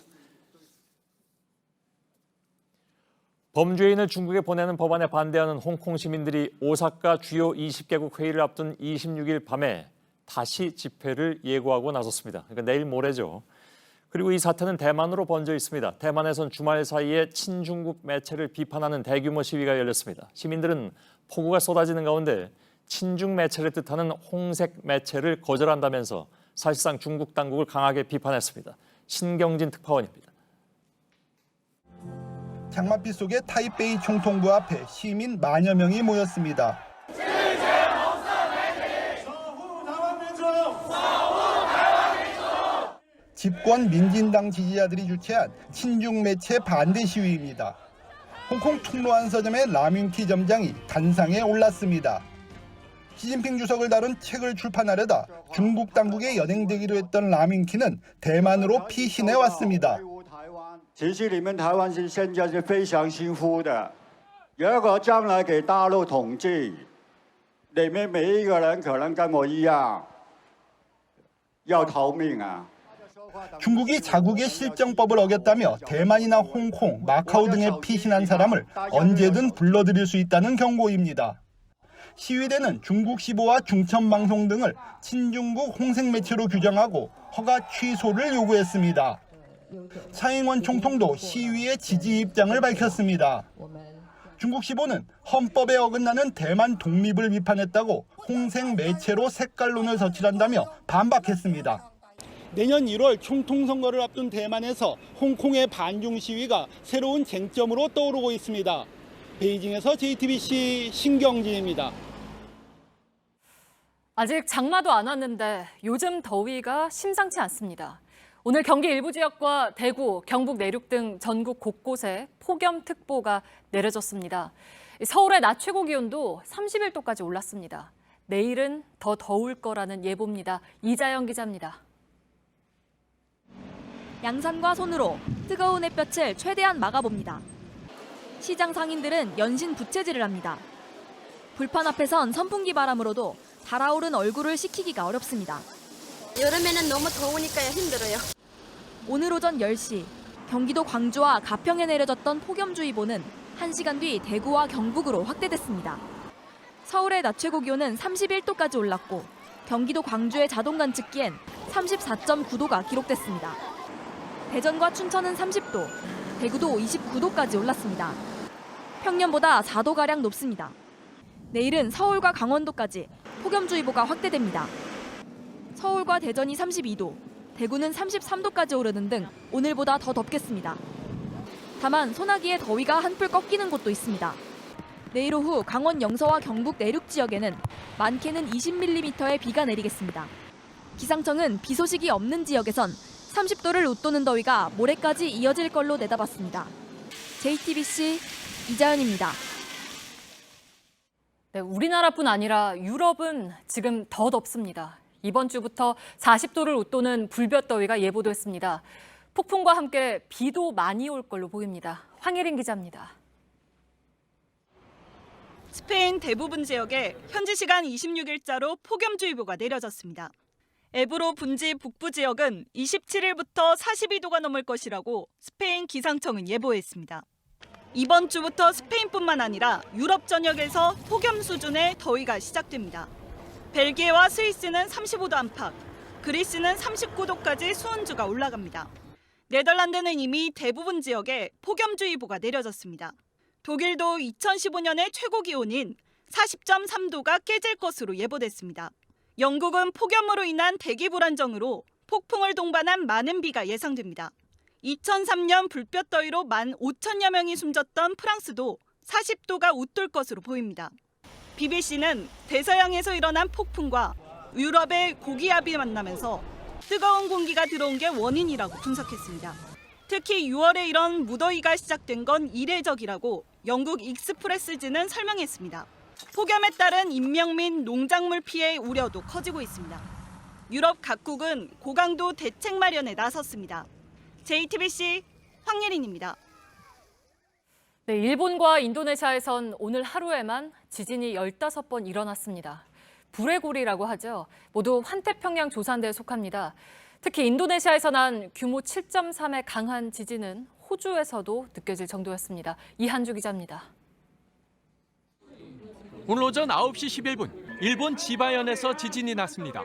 범죄인을 중국에 보내는 법안에 반대하는 홍콩 시민들이 오사카 주요 20개국 회의를 앞둔 26일 밤에 다시 집회를 예고하고 나섰습니다. 그러니까 내일 모레죠. 그리고 이 사태는 대만으로 번져 있습니다. 대만에선 주말 사이에 친중국 매체를 비판하는 대규모 시위가 열렸습니다. 시민들은 폭우가 쏟아지는 가운데 친중 매체를 뜻하는 홍색 매체를 거절한다면서 사실상 중국 당국을 강하게 비판했습니다. 신경진 특파원입니다. 장맛비 속에 타이베이 총통부 앞에 시민 만여 명이 모였습니다. 집권 민진당 지지자들이 주최한 친중 매체 반대 시위입니다. 홍콩 통로안 서점의 라뮨티 점장이 단상에 올랐습니다. 시진핑 주석을 다룬 책을 출판하려다 중국 당국에 연행되기로 했던 라뮨티는 대만으로 피신해 왔습니다. 其实你们台湾是现在是非常辛苦的，如果将来给大陆统治，你们每一个人可能跟我一样要逃命啊。 중국이 자국의 실정법을 어겼다며 대만이나 홍콩, 마카오 등에 피신한 사람을 언제든 불러들일 수 있다는 경고입니다. 시위대는 중국 시보와 중천방송 등을 친중국 홍색 매체로 규정하고 허가 취소를 요구했습니다. 차잉원 총통도 시위의 지지 입장을 밝혔습니다. 중국 시보는 헌법에 어긋나는 대만 독립을 비판했다고 홍색 매체로 색깔론을 덧칠한다며 반박했습니다. 내년 1월 총통 선거를 앞둔 대만에서 홍콩의 반중 시위가 새로운 쟁점으로 떠오르고 있습니다. 베이징에서 JTBC 신경진입니다. 아직 장마도 안 왔는데 요즘 더위가 심상치 않습니다. 오늘 경기 일부 지역과 대구, 경북 내륙 등 전국 곳곳에 폭염특보가 내려졌습니다. 서울의 낮 최고 기온도 31도까지 올랐습니다. 내일은 더 더울 거라는 예보입니다. 이자영 기자입니다. 양산과 손으로 뜨거운 햇볕을 최대한 막아봅니다. 시장 상인들은 연신 부채질을 합니다. 불판 앞에선 선풍기 바람으로도 달아오른 얼굴을 식히기가 어렵습니다. 여름에는 너무 더우니까 힘들어요. 오늘 오전 10시 경기도 광주와 가평에 내려졌던 폭염주의보는 1시간 뒤 대구와 경북으로 확대됐습니다. 서울의 낮 최고 기온은 31도까지 올랐고 경기도 광주의 자동 관측기엔 34.9도가 기록됐습니다. 대전과 춘천은 30도, 대구도 29도까지 올랐습니다. 평년보다 4도가량 높습니다. 내일은 서울과 강원도까지 폭염주의보가 확대됩니다. 서울과 대전이 32도, 대구는 33도까지 오르는 등 오늘보다 더 덥겠습니다. 다만 소나기에 더위가 한풀 꺾이는 곳도 있습니다. 내일 오후 강원 영서와 경북 내륙 지역에는 많게는 20mm의 비가 내리겠습니다. 기상청은 비 소식이 없는 지역에선 30도를 웃도는 더위가 모레까지 이어질 걸로 내다봤습니다. JTBC 이자연입니다. 네, 우리나라뿐 아니라 유럽은 지금 더 덥습니다. 이번 주부터 40도를 웃도는 불볕더위가 예보됐습니다. 폭풍과 함께 비도 많이 올 걸로 보입니다. 황예린 기자입니다. 스페인 대부분 지역에 현지 시간 26일자로 폭염주의보가 내려졌습니다. 에브로 분지 북부 지역은 27일부터 42도가 넘을 것이라고 스페인 기상청은 예보했습니다. 이번 주부터 스페인뿐만 아니라 유럽 전역에서 폭염 수준의 더위가 시작됩니다. 벨기에와 스위스는 35도 안팎, 그리스는 39도까지 수온주가 올라갑니다. 네덜란드는 이미 대부분 지역에 폭염주의보가 내려졌습니다. 독일도 2015년의 최고 기온인 40.3도가 깨질 것으로 예보됐습니다. 영국은 폭염으로 인한 대기 불안정으로 폭풍을 동반한 많은 비가 예상됩니다. 2003년 불볕더위로 15,000여 명이 숨졌던 프랑스도 40도가 웃돌 것으로 보입니다. BBC는 대서양에서 일어난 폭풍과 유럽의 고기압이 만나면서 뜨거운 공기가 들어온 게 원인이라고 분석했습니다. 특히 6월에 이런 무더위가 시작된 건 이례적이라고 영국 익스프레스지는 설명했습니다. 폭염에 따른 인명 및 농작물 피해 우려도 커지고 있습니다. 유럽 각국은 고강도 대책 마련에 나섰습니다. JTBC 황예린입니다. 네, 일본과 인도네시아에선 오늘 하루에만 지진이 15번 일어났습니다. 불의 고리라고 하죠. 모두 환태평양 조산대에 속합니다. 특히 인도네시아에서 난 규모 7.3의 강한 지진은 호주에서도 느껴질 정도였습니다. 이한주 기자입니다. 오늘 오전 9시 11분 일본 지바현에서 지진이 났습니다.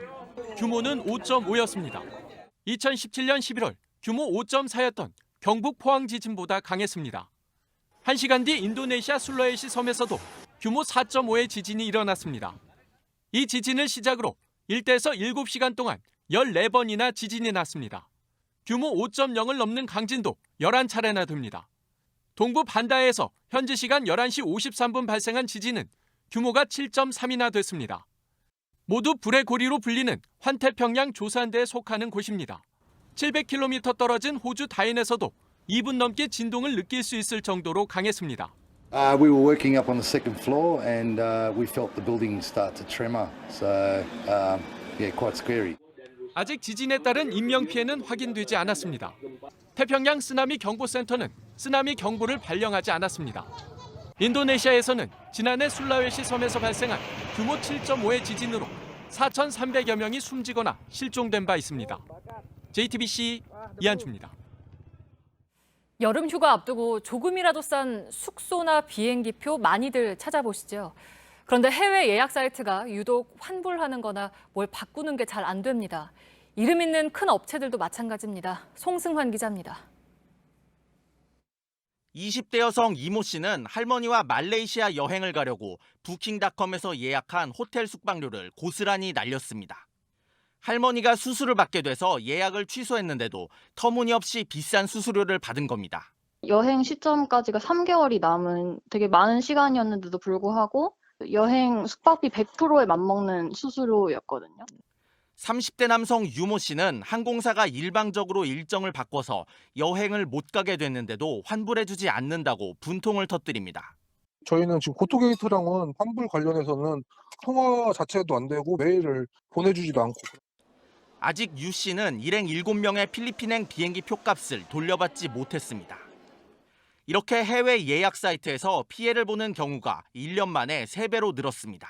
규모는 5.5였습니다. 2017년 11월 규모 5.4였던 경북 포항 지진보다 강했습니다. 1시간 뒤 인도네시아 술라웨시 섬에서도 규모 4.5의 지진이 일어났습니다. 이 지진을 시작으로 일대에서 7시간 동안 14번이나 지진이 났습니다. 규모 5.0을 넘는 강진도 11차례나 됩니다. 동부 반다에서 현지 시간 11시 53분 발생한 지진은 규모가 7.3이나 됐습니다. 모두 불의 고리로 불리는 환태평양 조산대에 속하는 곳입니다. 700km 떨어진 호주 다인에서도 2분 넘게 진동을 느낄 수 있을 정도로 강했습니다. We were working up on the second floor and we felt the building start to tremor. So yeah, quite scary. 아직 지진에 따른 인명피해는 확인되지 않았습니다. 태평양 쓰나미 경보센터는 쓰나미 경보를 발령하지 않았습니다. 인도네시아에서는 지난해 술라웨시 섬에서 발생한 규모 7.5의 지진으로 4,300여 명이 숨지거나 실종된 바 있습니다. JTBC 이한주입니다. 여름 휴가 앞두고 조금이라도 싼 숙소나 비행기표 많이들 찾아보시죠. 그런데 해외 예약 사이트가 유독 환불하는 거나 뭘 바꾸는 게 잘 안 됩니다. 이름 있는 큰 업체들도 마찬가지입니다. 송승환 기자입니다. 20대 여성 이모 씨는 할머니와 말레이시아 여행을 가려고 부킹닷컴에서 예약한 호텔 숙박료를 고스란히 날렸습니다. 할머니가 수술을 받게 돼서 예약을 취소했는데도 터무니없이 비싼 수수료를 받은 겁니다. 여행 시점까지가 3개월이 남은 되게 많은 시간이었는데도 불구하고 여행 숙박비 100%에 맞먹는 수수료였거든요. 30대 남성 유모 씨는 항공사가 일방적으로 일정을 바꿔서 여행을 못 가게 됐는데도 환불해주지 않는다고 분통을 터뜨립니다. 저희는 지금 고토게이트랑은 환불 관련해서는 통화 자체도 안 되고 메일을 보내주지도 않고. 아직 유 씨는 일행 7명의 필리핀행 비행기 표값을 돌려받지 못했습니다. 이렇게 해외 예약 사이트에서 피해를 보는 경우가 1년 만에 3배로 늘었습니다.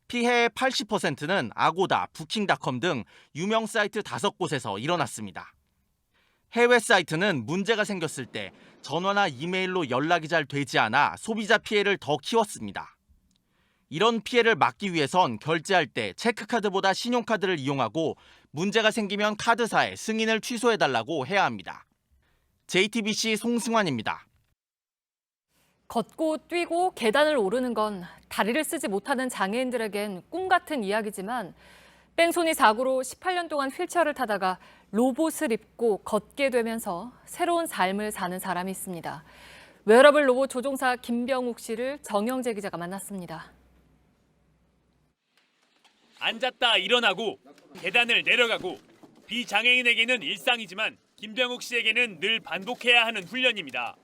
피해의 80%는 아고다, 부킹닷컴 등 유명 사이트 5곳에서 일어났습니다. 해외 사이트는 문제가 생겼을 때 전화나 이메일로 연락이 잘 되지 않아 소비자 피해를 더 키웠습니다. 이런 피해를 막기 위해선 결제할 때 체크카드보다 신용카드를 이용하고 문제가 생기면 카드사에 승인을 취소해달라고 해야 합니다. JTBC 송승환입니다. 걷고 뛰고 계단을 오르는 건 다리를 쓰지 못하는 장애인들에겐 꿈 같은 이야기지만 뺑소니 사고로 18년 동안 휠체어를 타다가 로봇을 입고 걷게 되면서 새로운 삶을 사는 사람이 있습니다. 웨어러블 로봇 조종사 김병욱 씨를 정영재 기자가 만났습니다. 앉았다 일어나고 계단을 내려가고 비장애인에게는 일상이지만 김병욱 씨에게는 늘 반복해야 하는 훈련입니다.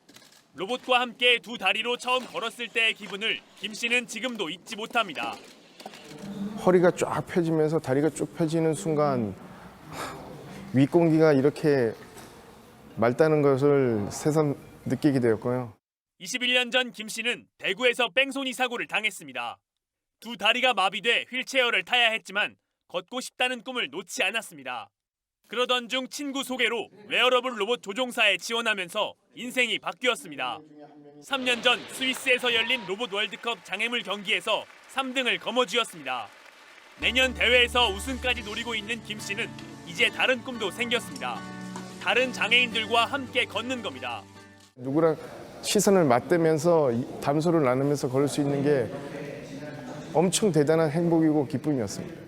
로봇과 함께 두 다리로 처음 걸었을 때의 기분을 김 씨는 지금도 잊지 못합니다. 허리가 쫙 펴지면서 다리가 쭉 펴지는 순간 윗공기가 이렇게 맑다는 것을 새삼 느끼게 되었고요. 21년 전 김 씨는 대구에서 뺑소니 사고를 당했습니다. 두 다리가 마비돼 휠체어를 타야 했지만 걷고 싶다는 꿈을 놓지 않았습니다. 그러던 중 친구 소개로 웨어러블 로봇 조종사에 지원하면서 인생이 바뀌었습니다. 3년 전 스위스에서 열린 로봇 월드컵 장애물 경기에서 3등을 거머쥐었습니다. 내년 대회에서 우승까지 노리고 있는 김 씨는 이제 다른 꿈도 생겼습니다. 다른 장애인들과 함께 걷는 겁니다. 누구랑 시선을 맞대면서 담소를 나누면서 걸을 수 있는 게 엄청 대단한 행복이고 기쁨이었습니다.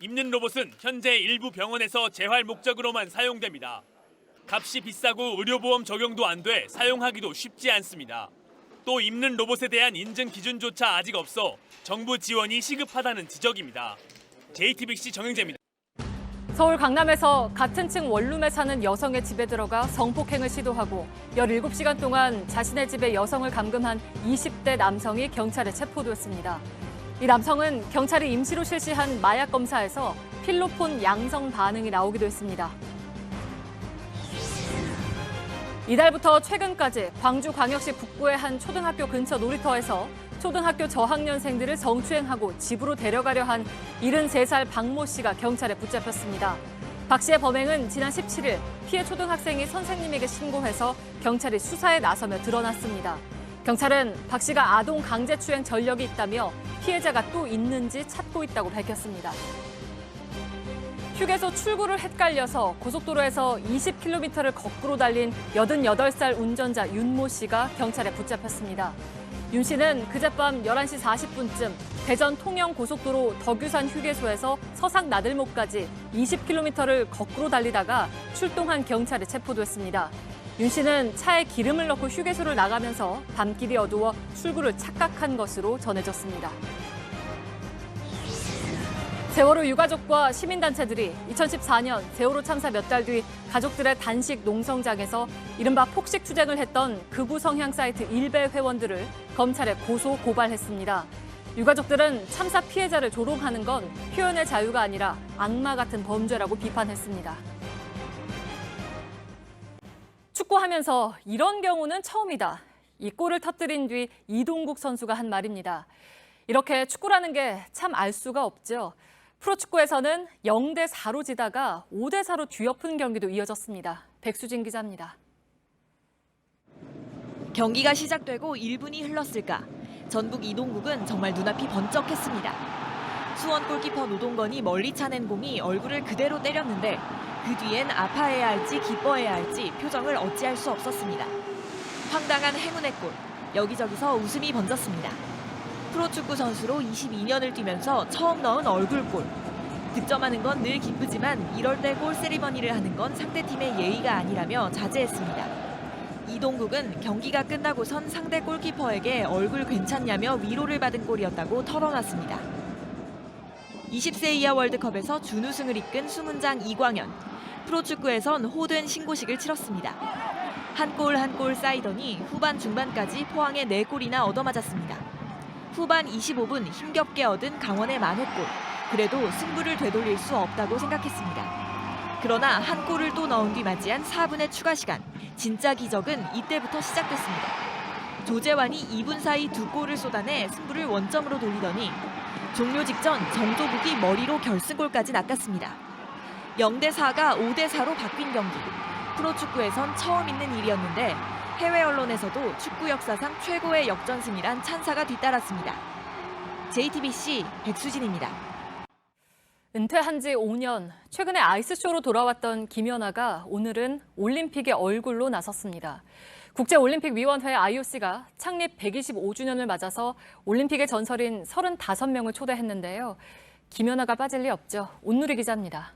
입는 로봇은 현재 일부 병원에서 재활 목적으로만 사용됩니다. 값이 비싸고 의료보험 적용도 안 돼 사용하기도 쉽지 않습니다. 또 입는 로봇에 대한 인증 기준조차 아직 없어 정부 지원이 시급하다는 지적입니다. JTBC 정영재입니다. 서울 강남에서 같은 층 원룸에 사는 여성의 집에 들어가 성폭행을 시도하고 17시간 동안 자신의 집에 여성을 감금한 20대 남성이 경찰에 체포됐습니다. 이 남성은 경찰이 임시로 실시한 마약 검사에서 필로폰 양성 반응이 나오기도 했습니다. 이달부터 최근까지 광주광역시 북구의 한 초등학교 근처 놀이터에서 초등학교 저학년생들을 성추행하고 집으로 데려가려 한 73살 박모 씨가 경찰에 붙잡혔습니다. 박 씨의 범행은 지난 17일 피해 초등학생이 선생님에게 신고해서 경찰이 수사에 나서며 드러났습니다. 경찰은 박 씨가 아동 강제추행 전력이 있다며 피해자가 또 있는지 찾고 있다고 밝혔습니다. 휴게소 출구를 헷갈려서 고속도로에서 20km를 거꾸로 달린 88살 운전자 윤모 씨가 경찰에 붙잡혔습니다. 윤 씨는 그젯밤 11시 40분쯤 대전 통영고속도로 덕유산 휴게소에서 서상 나들목까지 20km를 거꾸로 달리다가 출동한 경찰에 체포됐습니다. 윤 씨는 차에 기름을 넣고 휴게소를 나가면서 밤길이 어두워 출구를 착각한 것으로 전해졌습니다. 세월호 유가족과 시민단체들이 2014년 세월호 참사 몇 달 뒤 가족들의 단식 농성장에서 이른바 폭식 투쟁을 했던 극우 성향 사이트 일베 회원들을 검찰에 고소 고발했습니다. 유가족들은 참사 피해자를 조롱하는 건 표현의 자유가 아니라 악마 같은 범죄라고 비판했습니다. 축구하면서 이런 경우는 처음이다. 이 골을 터뜨린 뒤 이동국 선수가 한 말입니다. 이렇게 축구라는 게 참 알 수가 없죠. 프로축구에서는 0대4로 지다가 5대4로 뒤엎은 경기도 이어졌습니다. 백수진 기자입니다. 경기가 시작되고 1분이 흘렀을까. 전북 이동국은 정말 눈앞이 번쩍했습니다. 수원 골키퍼 노동건이 멀리 차낸 공이 얼굴을 그대로 때렸는데 그 뒤엔 아파해야 할지 기뻐해야 할지 표정을 어찌할 수 없었습니다. 황당한 행운의 골, 여기저기서 웃음이 번졌습니다. 프로축구 선수로 22년을 뛰면서 처음 넣은 얼굴골. 득점하는 건 늘 기쁘지만 이럴 때 골 세리머니를 하는 건 상대팀의 예의가 아니라며 자제했습니다. 이동국은 경기가 끝나고선 상대 골키퍼에게 얼굴 괜찮냐며 위로를 받은 골이었다고 털어놨습니다. 20세 이하 월드컵에서 준우승을 이끈 수문장 이광현. 프로축구에선 호된 신고식을 치렀습니다. 한 골 한 골 쌓이더니 후반 중반까지 포항에 4골이나 얻어맞았습니다. 후반 25분 힘겹게 얻은 강원의 만회골. 그래도 승부를 되돌릴 수 없다고 생각했습니다. 그러나 한 골을 또 넣은 뒤 맞이한 4분의 추가 시간. 진짜 기적은 이때부터 시작됐습니다. 조재환이 2분 사이 2골을 쏟아내 승부를 원점으로 돌리더니 종료 직전 정조국이 머리로 결승골까지 낚았습니다. 0대4가 5대4로 바뀐 경기. 프로축구에선 처음 있는 일이었는데 해외 언론에서도 축구 역사상 최고의 역전승이란 찬사가 뒤따랐습니다. JTBC 백수진입니다. 은퇴한 지 5년, 최근에 아이스쇼로 돌아왔던 김연아가 오늘은 올림픽의 얼굴로 나섰습니다. 국제올림픽위원회 IOC가 창립 125주년을 맞아서 올림픽의 전설인 35명을 초대했는데요. 김연아가 빠질 리 없죠. 온누리 기자입니다.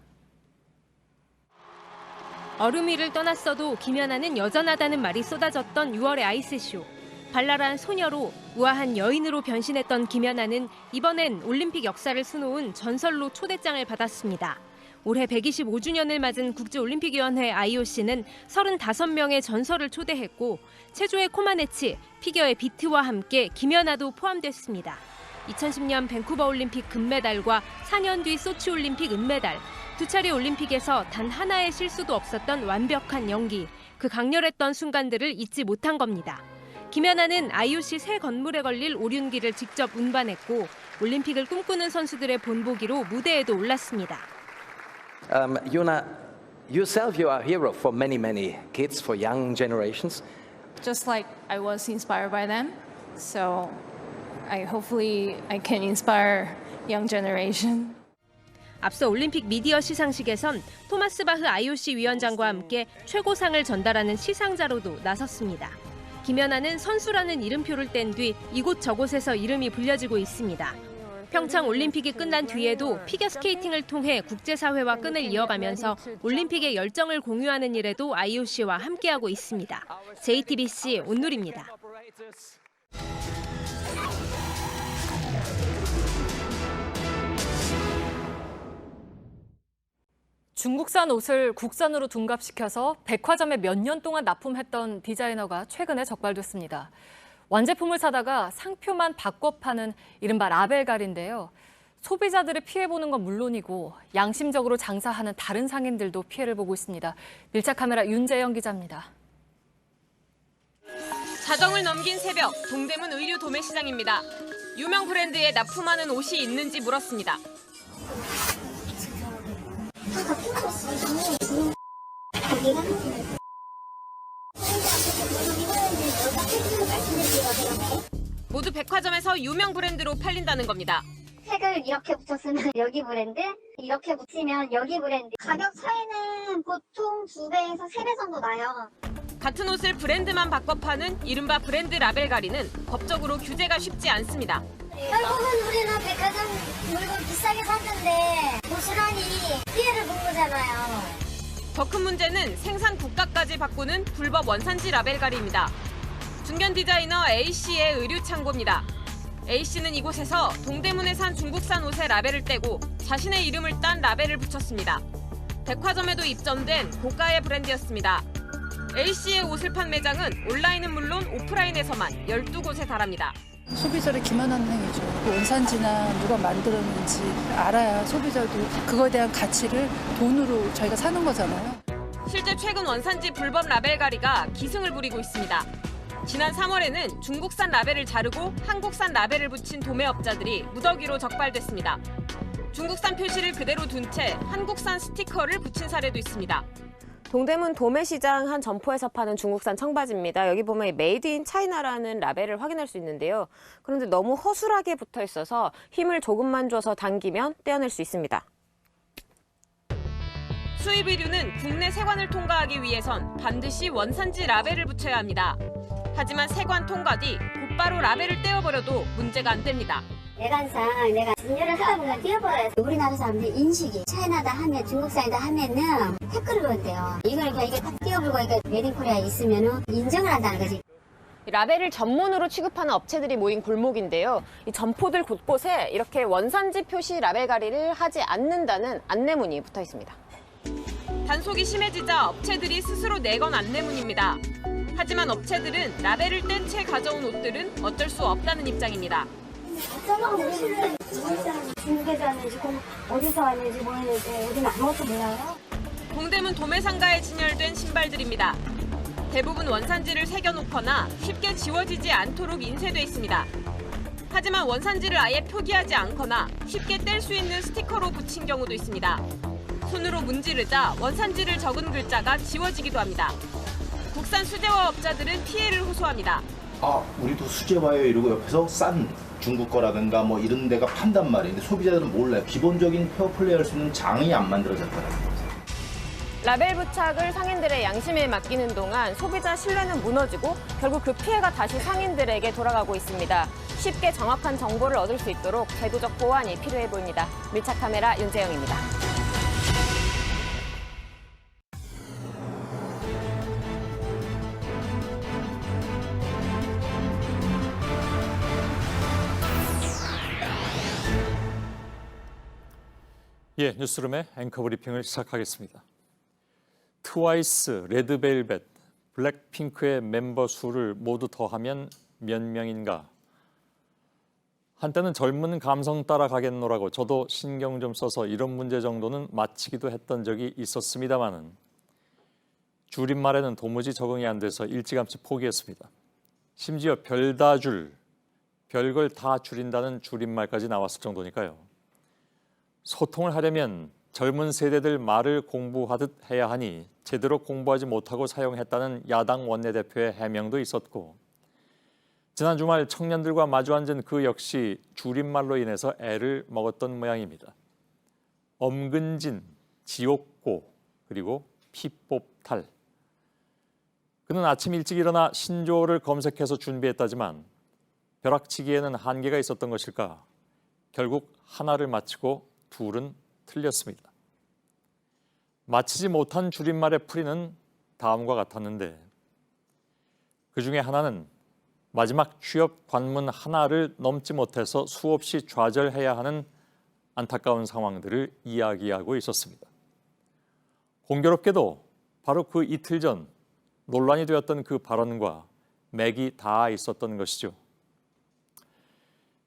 얼음 위를 떠났어도 김연아는 여전하다는 말이 쏟아졌던 6월의 아이스쇼. 발랄한 소녀로 우아한 여인으로 변신했던 김연아는 이번엔 올림픽 역사를 수놓은 전설로 초대장을 받았습니다. 올해 125주년을 맞은 국제올림픽위원회 IOC는 35명의 전설을 초대했고 체조의 코마네치, 피겨의 비트와 함께 김연아도 포함됐습니다. 2010년 밴쿠버 올림픽 금메달과 4년 뒤 소치 올림픽 은메달, 두 차례 올림픽에서 단 하나의 실수도 없었던 완벽한 연기, 그 강렬했던 순간들을 잊지 못한 겁니다. 김연아는 IOC 새 건물에 걸릴 오륜기를 직접 운반했고 올림픽을 꿈꾸는 선수들의 본보기로 무대에도 올랐습니다. Yuna, yourself, you are a hero for many kids, for young generations. Just like I was inspired by them, so hopefully I can inspire young generation. 앞서 올림픽 미디어 시상식에선 토마스 바흐 IOC 위원장과 함께 최고상을 전달하는 시상자로도 나섰습니다. 김연아는 선수라는 이름표를 뗀 뒤 이곳저곳에서 이름이 불려지고 있습니다. 평창 올림픽이 끝난 뒤에도 피겨스케이팅을 통해 국제사회와 끈을 이어가면서 올림픽의 열정을 공유하는 일에도 IOC와 함께하고 있습니다. JTBC 온누리입니다. 중국산 옷을 국산으로 둔갑시켜서 백화점에 몇 년 동안 납품했던 디자이너가 최근에 적발됐습니다. 완제품을 사다가 상표만 바꿔 파는 이른바 라벨갈인데요. 소비자들이 피해보는 건 물론이고 양심적으로 장사하는 다른 상인들도 피해를 보고 있습니다. 밀착 카메라 윤재영 기자입니다. 자정을 넘긴 새벽, 동대문 의류 도매시장입니다. 유명 브랜드에 납품하는 옷이 있는지 물었습니다. 모두 백화점에서 유명 브랜드로 팔린다는 겁니다. 색을 이렇게 붙였으면 여기 브랜드, 이렇게 붙이면 여기 브랜드. 가격 차이는 보통 2배에서 3배 정도 나요. 같은 옷을 브랜드만 바꿔 파는 이른바 브랜드 라벨 가리는 법적으로 규제가 쉽지 않습니다. 결국은 우리는 백화점 물건 비싸게 샀는데 고스란히 피해를 본 거잖아요. 더 큰 문제는 생산 국가까지 바꾸는 불법 원산지 라벨 가리입니다. 중견 디자이너 A씨의 의류 창고입니다. A씨는 이곳에서 동대문에 산 중국산 옷에 라벨을 떼고 자신의 이름을 딴 라벨을 붙였습니다. 백화점에도 입점된 고가의 브랜드였습니다. A씨의 옷을 판 매장은 온라인은 물론 오프라인에서만 12곳에 달합니다. 소비자를 기만하는 행위죠. 원산지나 누가 만들었는지 알아야 소비자도 그거에 대한 가치를 돈으로 저희가 사는 거잖아요. 실제 최근 원산지 불법 라벨 가리가 기승을 부리고 있습니다. 지난 3월에는 중국산 라벨을 자르고 한국산 라벨을 붙인 도매업자들이 무더기로 적발됐습니다. 중국산 표시를 그대로 둔 채 한국산 스티커를 붙인 사례도 있습니다. 동대문 도매시장 한 점포에서 파는 중국산 청바지입니다. 여기 보면 메이드 인 차이나라는 라벨을 확인할 수 있는데요. 그런데 너무 허술하게 붙어 있어서 힘을 조금만 줘서 당기면 떼어낼 수 있습니다. 수입 의류는 국내 세관을 통과하기 위해선 반드시 원산지 라벨을 붙여야 합니다. 하지만 세관 통과 뒤 곧바로 라벨을 떼어버려도 문제가 안 됩니다. 내관상 내가 진열을 하다 보면 띄어버려요. 우리나라 사람들 인식이 차이나다 하면 중국산이다 하면은 태클을 건대요. 이걸 그냥 이게 딱 띄어불고 이게 메이드 인 코리아 있으면은 인정을 한다는 거지. 라벨을 전문으로 취급하는 업체들이 모인 골목인데요. 이 점포들 곳곳에 이렇게 원산지 표시 라벨 가리를 하지 않는다는 안내문이 붙어 있습니다. 단속이 심해지자 업체들이 스스로 내건 안내문입니다. 하지만 업체들은 라벨을 뗀 채 가져온 옷들은 어쩔 수 없다는 입장입니다. 중국에서 왔는지 어디서 왔는지 뭐 했는지 우리는 아무것도 몰라요. 동대문 도매상가에 진열된 신발들입니다. 대부분 원산지를 새겨놓거나 쉽게 지워지지 않도록 인쇄돼 있습니다. 하지만 원산지를 아예 표기하지 않거나 쉽게 뗄 수 있는 스티커로 붙인 경우도 있습니다. 손으로 문지르자 원산지를 적은 글자가 지워지기도 합니다. 국산 수제화 업자들은 피해를 호소합니다. 우리도 수제화예요 이러고 옆에서 싼 중국 거라든가 뭐 이런 데가 판단 말이에요. 근데 소비자들은 몰라요. 기본적인 페어플레이 할 수 있는 장이 안 만들어졌다는 거죠. 라벨 부착을 상인들의 양심에 맡기는 동안 소비자 신뢰는 무너지고 결국 그 피해가 다시 상인들에게 돌아가고 있습니다. 쉽게 정확한 정보를 얻을 수 있도록 제도적 보완이 필요해 보입니다. 밀착 카메라 윤재영입니다. 예, 뉴스룸의 앵커 브리핑을 시작하겠습니다. 트와이스, 레드벨벳, 블랙핑크의 멤버 수를 모두 더하면 몇 명인가? 한때는 젊은 감성 따라가겠노라고 저도 신경 좀 써서 이런 문제 정도는 맞히기도 했던 적이 있었습니다마는 줄임말에는 도무지 적응이 안 돼서 일찌감치 포기했습니다. 심지어 별다줄, 별걸 다 줄인다는 줄임말까지 나왔을 정도니까요. 소통을 하려면 젊은 세대들 말을 공부하듯 해야 하니 제대로 공부하지 못하고 사용했다는 야당 원내대표의 해명도 있었고 지난 주말 청년들과 마주 앉은 그 역시 줄임말로 인해서 애를 먹었던 모양입니다. 엄근진, 지옥고, 그리고 피뽑탈. 그는 아침 일찍 일어나 신조어를 검색해서 준비했다지만 벼락치기에는 한계가 있었던 것일까? 결국 하나를 마치고 둘은 틀렸습니다. 마치지 못한 줄임말의 풀이는 다음과 같았는데 그중에 하나는 마지막 취업 관문 하나를 넘지 못해서 수없이 좌절해야 하는 안타까운 상황들을 이야기하고 있었습니다. 공교롭게도 바로 그 이틀 전 논란이 되었던 그 발언과 맥이 닿아 있었던 것이죠.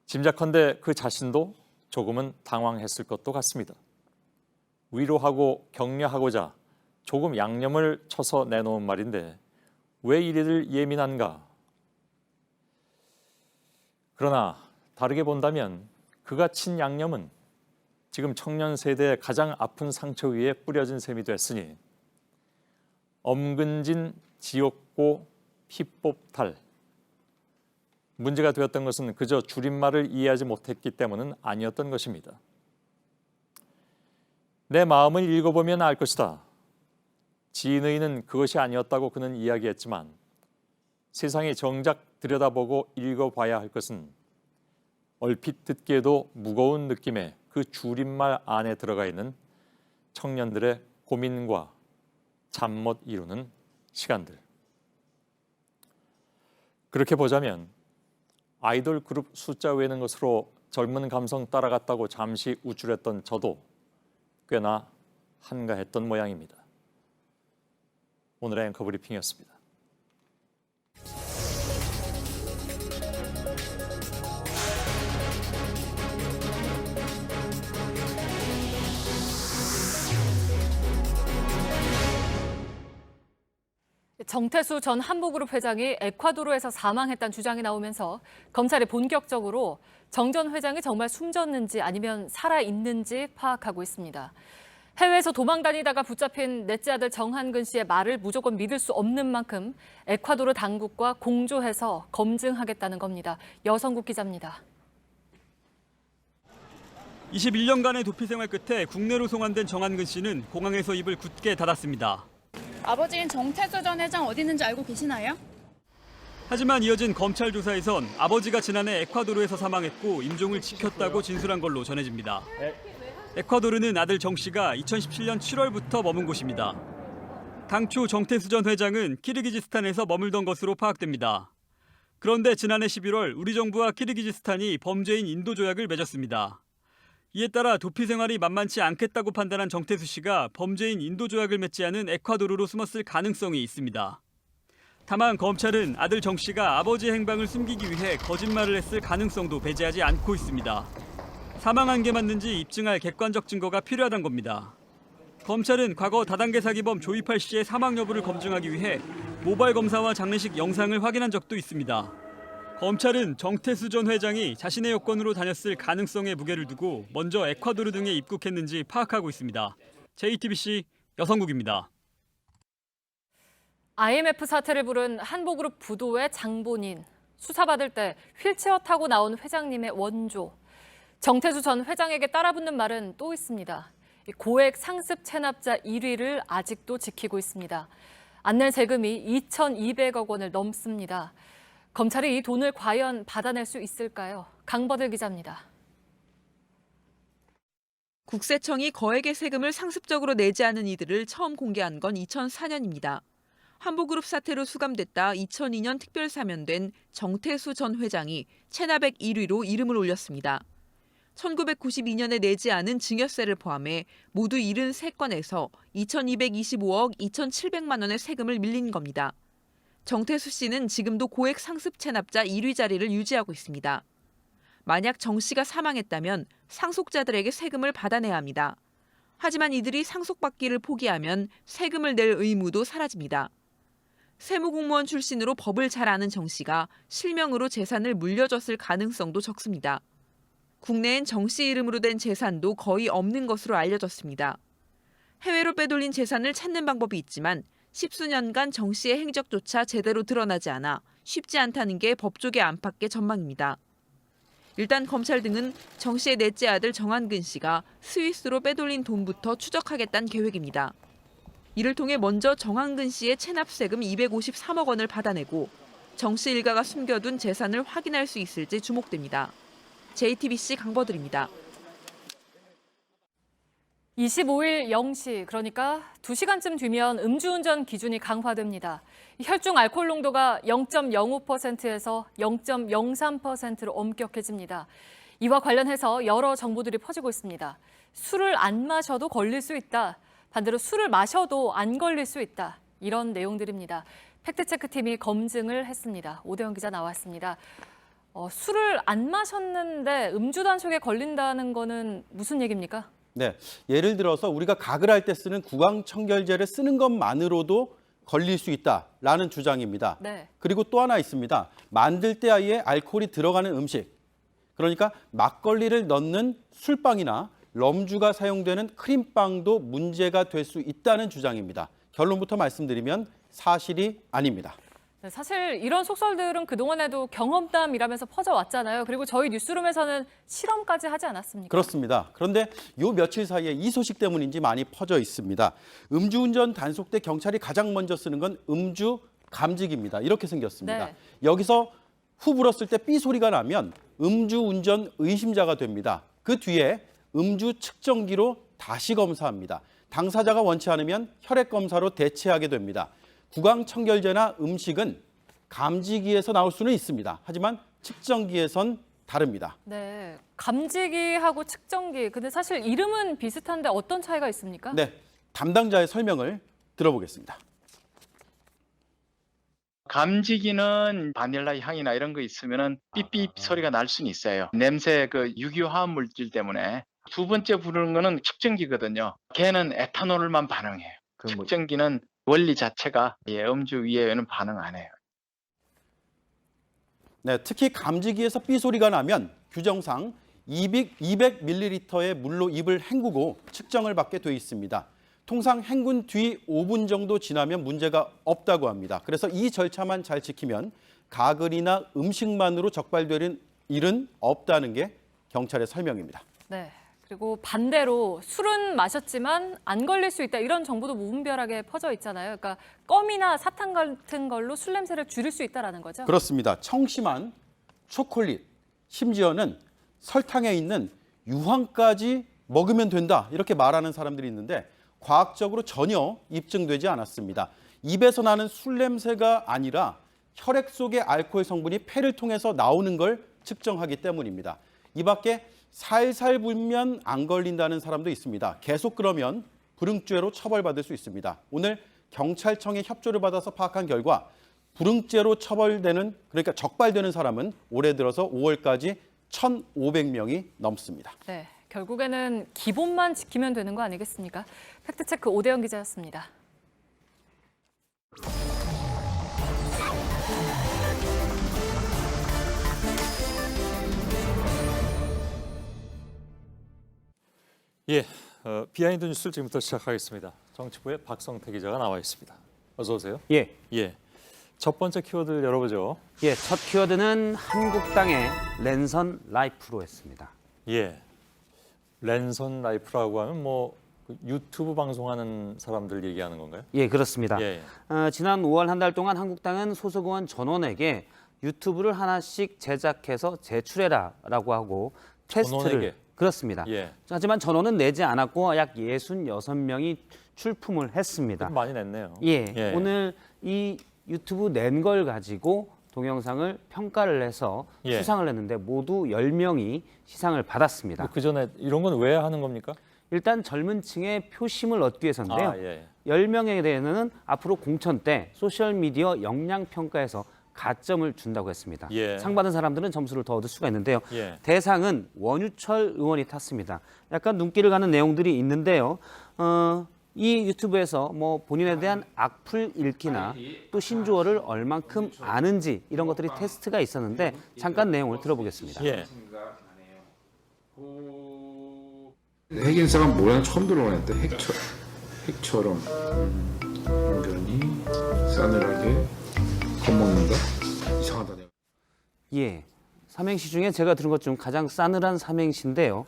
짐작컨대 그 자신도 조금은 당황했을 것도 같습니다. 위로하고 격려하고자 조금 양념을 쳐서 내놓은 말인데 왜 이리들 예민한가? 그러나 다르게 본다면 그가 친 양념은 지금 청년 세대의 가장 아픈 상처 위에 뿌려진 셈이 됐으니 엄근진, 지옥고, 피뽑탈 문제가 되었던 것은 그저 줄임말을 이해하지 못했기 때문은 아니었던 것입니다. 내 마음을 읽어보면 알 것이다. 지인의는 그것이 아니었다고 그는 이야기했지만 세상이 정작 들여다보고 읽어봐야 할 것은 얼핏 듣기에도 무거운 느낌의 그 줄임말 안에 들어가 있는 청년들의 고민과 잠 못 이루는 시간들. 그렇게 보자면 아이돌 그룹 숫자 외는 것으로 젊은 감성 따라갔다고 잠시 우쭐했던 저도 꽤나 한가했던 모양입니다. 오늘의 앵커 브리핑이었습니다. 정태수 전 한보그룹 회장이 에콰도르에서 사망했다는 주장이 나오면서 검찰이 본격적으로 정 전 회장이 정말 숨졌는지 아니면 살아있는지 파악하고 있습니다. 해외에서 도망 다니다가 붙잡힌 넷째 아들 정한근 씨의 말을 무조건 믿을 수 없는 만큼 에콰도르 당국과 공조해서 검증하겠다는 겁니다. 여성국 기자입니다. 21년간의 도피 생활 끝에 국내로 송환된 정한근 씨는 공항에서 입을 굳게 닫았습니다. 아버지인 정태수 전 회장 어디 있는지 알고 계시나요? 하지만 이어진 검찰 조사에선 아버지가 지난해 에콰도르에서 사망했고 임종을 지켰다고 진술한 걸로 전해집니다. 에콰도르는 아들 정 씨가 2017년 7월부터 머문 곳입니다. 당초 정태수 전 회장은 키르기즈스탄에서 머물던 것으로 파악됩니다. 그런데 지난해 11월 우리 정부와 키르기즈스탄이 범죄인 인도 조약을 맺었습니다. 이에 따라 도피 생활이 만만치 않겠다고 판단한 정태수 씨가 범죄인 인도 조약을 맺지 않은 에콰도르로 숨었을 가능성이 있습니다. 다만 검찰은 아들 정 씨가 아버지의 행방을 숨기기 위해 거짓말을 했을 가능성도 배제하지 않고 있습니다. 사망한 게 맞는지 입증할 객관적 증거가 필요하다는 겁니다. 검찰은 과거 다단계 사기범 조이팔 씨의 사망 여부를 검증하기 위해 모발 검사와 장례식 영상을 확인한 적도 있습니다. 검찰은 정태수 전 회장이 자신의 여권으로 다녔을 가능성에 무게를 두고 먼저 에콰도르 등에 입국했는지 파악하고 있습니다. JTBC 여성국입니다. IMF 사태를 부른 한보그룹 부도의 장본인, 수사받을 때 휠체어 타고 나온 회장님의 원조. 정태수 전 회장에게 따라붙는 말은 또 있습니다. 고액 상습 체납자 1위를 아직도 지키고 있습니다. 안 낼 세금이 2,200억 원을 넘습니다. 검찰이 이 돈을 과연 받아낼 수 있을까요? 강버들 기자입니다. 국세청이 거액의 세금을 상습적으로 내지 않은 이들을 처음 공개한 건 2004년입니다. 한보그룹 사태로 수감됐다 2002년 특별 사면된 정태수 전 회장이 체납액 1위로 이름을 올렸습니다. 1992년에 내지 않은 증여세를 포함해 모두 73건에서 2,225억 2,700만 원의 세금을 밀린 겁니다. 정태수 씨는 지금도 고액 상습 체납자 1위 자리를 유지하고 있습니다. 만약 정 씨가 사망했다면 상속자들에게 세금을 받아내야 합니다. 하지만 이들이 상속받기를 포기하면 세금을 낼 의무도 사라집니다. 세무공무원 출신으로 법을 잘 아는 정 씨가 실명으로 재산을 물려줬을 가능성도 적습니다. 국내엔 정 씨 이름으로 된 재산도 거의 없는 것으로 알려졌습니다. 해외로 빼돌린 재산을 찾는 방법이 있지만 10수년간 정 씨의 행적조차 제대로 드러나지 않아 쉽지 않다는 게 법조계 안팎의 전망입니다. 일단 검찰 등은 정 씨의 넷째 아들 정한근 씨가 스위스로 빼돌린 돈부터 추적하겠다는 계획입니다. 이를 통해 먼저 정한근 씨의 체납세금 253억 원을 받아내고 정 씨 일가가 숨겨둔 재산을 확인할 수 있을지 주목됩니다. JTBC 강버들입니다. 25일 0시, 그러니까 2시간쯤 뒤면 음주운전 기준이 강화됩니다. 혈중 알코올 농도가 0.05%에서 0.03%로 엄격해집니다. 이와 관련해서 여러 정보들이 퍼지고 있습니다. 술을 안 마셔도 걸릴 수 있다. 반대로 술을 마셔도 안 걸릴 수 있다. 이런 내용들입니다. 팩트체크팀이 검증을 했습니다. 오대영 기자 나왔습니다. 술을 안 마셨는데 음주 단속에 걸린다는 거는 무슨 얘기입니까? 네, 예를 들어서 우리가 가글 할 때 쓰는 구강청결제를 쓰는 것만으로도 걸릴 수 있다라는 주장입니다. 네. 그리고 또 하나 있습니다. 만들 때 아예 알코올이 들어가는 음식, 그러니까 막걸리를 넣는 술빵이나 럼주가 사용되는 크림빵도 문제가 될 수 있다는 주장입니다. 결론부터 말씀드리면 사실이 아닙니다. 사실 이런 속설들은 그동안에도 경험담이라면서 퍼져왔잖아요. 그리고 저희 뉴스룸에서는 실험까지 하지 않았습니까? 그렇습니다. 그런데 요 며칠 사이에 이 소식 때문인지 많이 퍼져 있습니다. 음주운전 단속 때 경찰이 가장 먼저 쓰는 건 음주 감지기입니다. 이렇게 생겼습니다. 네. 여기서 후 불었을 때 삐 소리가 나면 음주운전 의심자가 됩니다. 그 뒤에 음주 측정기로 다시 검사합니다. 당사자가 원치 않으면 혈액 검사로 대체하게 됩니다. 구강 청결제나 음식은 감지기에서 나올 수는 있습니다. 하지만 측정기에선 다릅니다. 네, 감지기하고 측정기. 근데 사실 이름은 비슷한데 어떤 차이가 있습니까? 네, 담당자의 설명을 들어보겠습니다. 감지기는 바닐라 향이나 이런 거 있으면은 삐삐 소리가 날 수는 있어요. 냄새 그 유기화합 물질 때문에. 두 번째 부르는 거는 측정기거든요. 걔는 에탄올만 반응해요. 측정기는 원리 자체가 음주 위에는 반응 안 해요. 네, 특히 감지기에서 삐 소리가 나면 규정상 200ml의 물로 입을 헹구고 측정을 받게 돼 있습니다. 통상 헹군 뒤 5분 정도 지나면 문제가 없다고 합니다. 그래서 이 절차만 잘 지키면 가글이나 음식만으로 적발되는 일은 없다는 게 경찰의 설명입니다. 네. 그리고 반대로 술은 마셨지만 안 걸릴 수 있다 이런 정보도 무분별하게 퍼져 있잖아요. 그러니까 껌이나 사탕 같은 걸로 술 냄새를 줄일 수 있다라는 거죠. 그렇습니다. 청심환, 초콜릿, 심지어는 설탕에 있는 유황까지 먹으면 된다 이렇게 말하는 사람들이 있는데 과학적으로 전혀 입증되지 않았습니다. 입에서 나는 술 냄새가 아니라 혈액 속의 알코올 성분이 폐를 통해서 나오는 걸 측정하기 때문입니다. 이 밖에 살살 불면 안 걸린다는 사람도 있습니다. 계속 그러면 불응죄로 처벌받을 수 있습니다. 오늘 경찰청의 협조를 받아서 파악한 결과 불응죄로 처벌되는, 그러니까 적발되는 사람은 올해 들어서 5월까지 1,500명이 넘습니다. 네, 결국에는 기본만 지키면 되는 거 아니겠습니까? 팩트체크 오대영 기자였습니다. 예, 비하인드 뉴스를 지금부터 시작하겠습니다. 정치부의 박성태 기자가 나와 있습니다. 어서 오세요. 예. 첫 번째 키워드를 열어보죠. 예, 첫 키워드는 한국당의 랜선 라이프로 했습니다. 예, 랜선 라이프라고 하면 뭐 유튜브 방송하는 사람들 얘기하는 건가요? 예, 그렇습니다. 예. 지난 5월 한 달 동안 한국당은 소속 의원 전원에게 유튜브를 하나씩 제작해서 제출해라라고 하고 테스트를 전원에게? 그렇습니다. 예. 하지만 전원은 내지 않았고 약 66명이 출품을 했습니다. 많이 냈네요. 예, 오늘 이 유튜브 낸 걸 가지고 동영상을 평가를 해서 예. 수상을 했는데 모두 10명이 시상을 받았습니다. 그 전에 이런 건 왜 하는 겁니까? 일단 젊은 층의 표심을 얻기 위해서인데요. 아, 예. 10명에 대해서는 앞으로 공천 때 소셜미디어 역량 평가에서 가점을 준다고 했습니다. 예. 상 받은 사람들은 점수를 더 얻을 수가 있는데요. 예. 대상은 원유철 의원이 탔습니다. 약간 눈길을 가는 내용들이 있는데요. 이 유튜브에서 뭐 본인에 대한 악플 읽기나 또 신조어를 얼만큼 아는지 이런 것들이 테스트가 있었는데 잠깐 내용을 들어보겠습니다. 예. 핵인싸가 뭐야 처음 들어봤는데 핵처럼 완전히 싸늘하게 겁먹는다? 이상하다 내가. 예. 삼행시 중에 제가 들은 것 중 가장 싸늘한 삼행시인데요.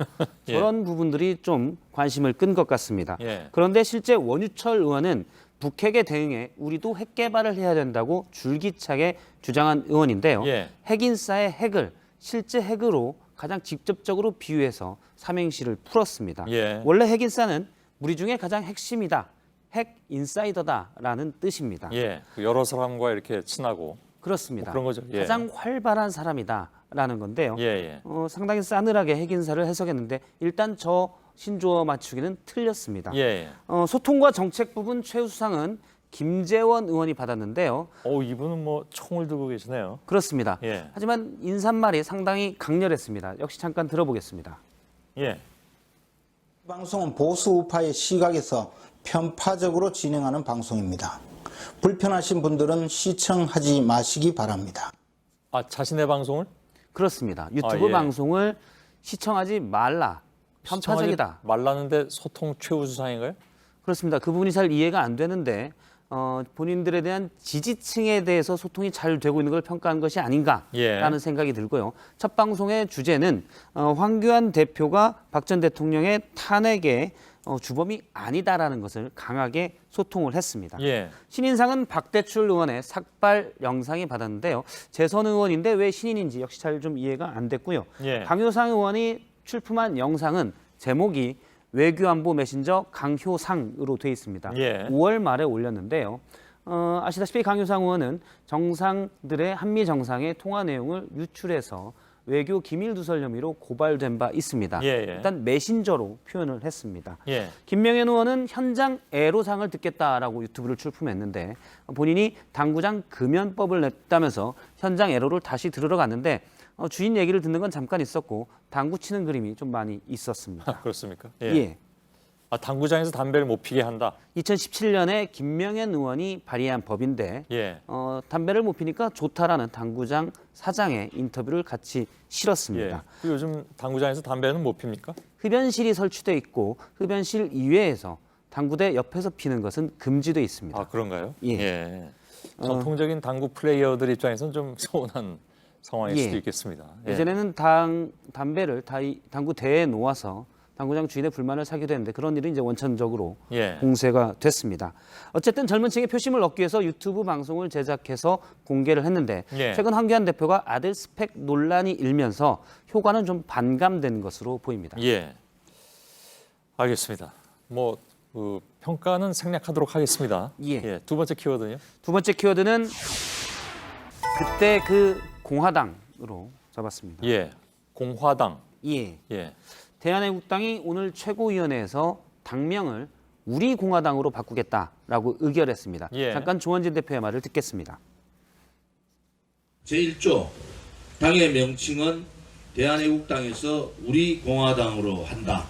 예. 저런 부분들이 좀 관심을 끈 것 같습니다. 예. 그런데 실제 원유철 의원은 북핵에 대응해 우리도 핵 개발을 해야 된다고 줄기차게 주장한 의원인데요. 예. 핵인싸의 핵을 실제 핵으로 가장 직접적으로 비유해서 삼행시를 풀었습니다. 예. 원래 핵인싸는 우리 중에 가장 핵심이다, 핵 인사이더다라는 뜻입니다. 예, 여러 사람과 이렇게 친하고 그렇습니다. 뭐 그런 거죠. 예. 가장 활발한 사람이다라는 건데요. 예. 상당히 싸늘하게 핵인사를 해석했는데 일단 저 신조어 맞추기는 틀렸습니다. 예. 소통과 정책 부분 최우수상은 김재원 의원이 받았는데요. 이분은 뭐 총을 들고 계시네요. 그렇습니다. 예. 하지만 인사말이 상당히 강렬했습니다. 역시 잠깐 들어보겠습니다. 예. 방송은 보수 우파의 시각에서 편파적으로 진행하는 방송입니다. 불편하신 분들은 시청하지 마시기 바랍니다. 아, 자신의 방송을? 그렇습니다. 유튜브 예. 방송을 시청하지 말라. 편파적이다. 말라는데 소통 최우수상인가요? 그렇습니다. 그 부분이 잘 이해가 안 되는데 본인들에 대한 지지층에 대해서 소통이 잘 되고 있는 걸 평가한 것이 아닌가라는 생각이 들고요. 첫 방송의 주제는 황교안 대표가 박 전 대통령의 탄핵의 주범이 아니다라는 것을 강하게 소통을 했습니다. 신인상은 박대출 의원의 삭발 영상이 받았는데요. 재선 의원인데 왜 신인인지 역시 잘 좀 이해가 안 됐고요. 강효상 의원이 출품한 영상은 제목이 외교안보 메신저 강효상으로 되어 있습니다. 5월 말에 올렸는데요. 아시다시피 강효상 의원은 정상들의 한미 정상의 통화 내용을 유출해서 외교 기밀 누설 혐의로 고발된 바 있습니다. 일단 메신저로 표현을 했습니다. 김명현 의원은 현장 애로상을 듣겠다라고 유튜브를 출품했는데 본인이 당구장 금연법을 냈다면서 현장 애로를 다시 들으러 갔는데 주인 얘기를 듣는 건 잠깐 있었고 당구 치는 그림이 좀 많이 있었습니다. 그렇습니까? 예. 당구장에서 담배를 못 피게 한다. 2017년에 김명현 의원이 발의한 법인데 담배를 못 피니까 좋다라는 당구장 사장의 인터뷰를 같이 실었습니다. 요즘 당구장에서 담배는 못 핍니까? 흡연실이 설치돼 있고 흡연실 이외에서 당구대 옆에서 피는 것은 금지돼 있습니다. 아, 그런가요? 예. 전통적인 당구 플레이어들 입장에서는 좀 서운한 상황일 수도 있겠습니다. 예전에는 담배를 당구대에 놓아서 당구장 주인의 불만을 사기도 했는데 그런 일은 이제 원천적으로 공세가 됐습니다. 어쨌든 젊은 층의 표심을 얻기 위해서 유튜브 방송을 제작해서 공개를 했는데 최근 황교안 대표가 아들 스펙 논란이 일면서 효과는 좀 반감된 것으로 보입니다. 알겠습니다. 평가는 생략하도록 하겠습니다. 두 번째 키워드는요? 두 번째 키워드는 그때 그 공화당으로 잡았습니다. 공화당. 대한애국당이 오늘 최고위원회에서 당명을 우리 공화당으로 바꾸겠다라고 의결했습니다. 잠깐 조원진 대표의 말을 듣겠습니다. 제1조 당의 명칭은 대한애국당에서 우리 공화당으로 한다.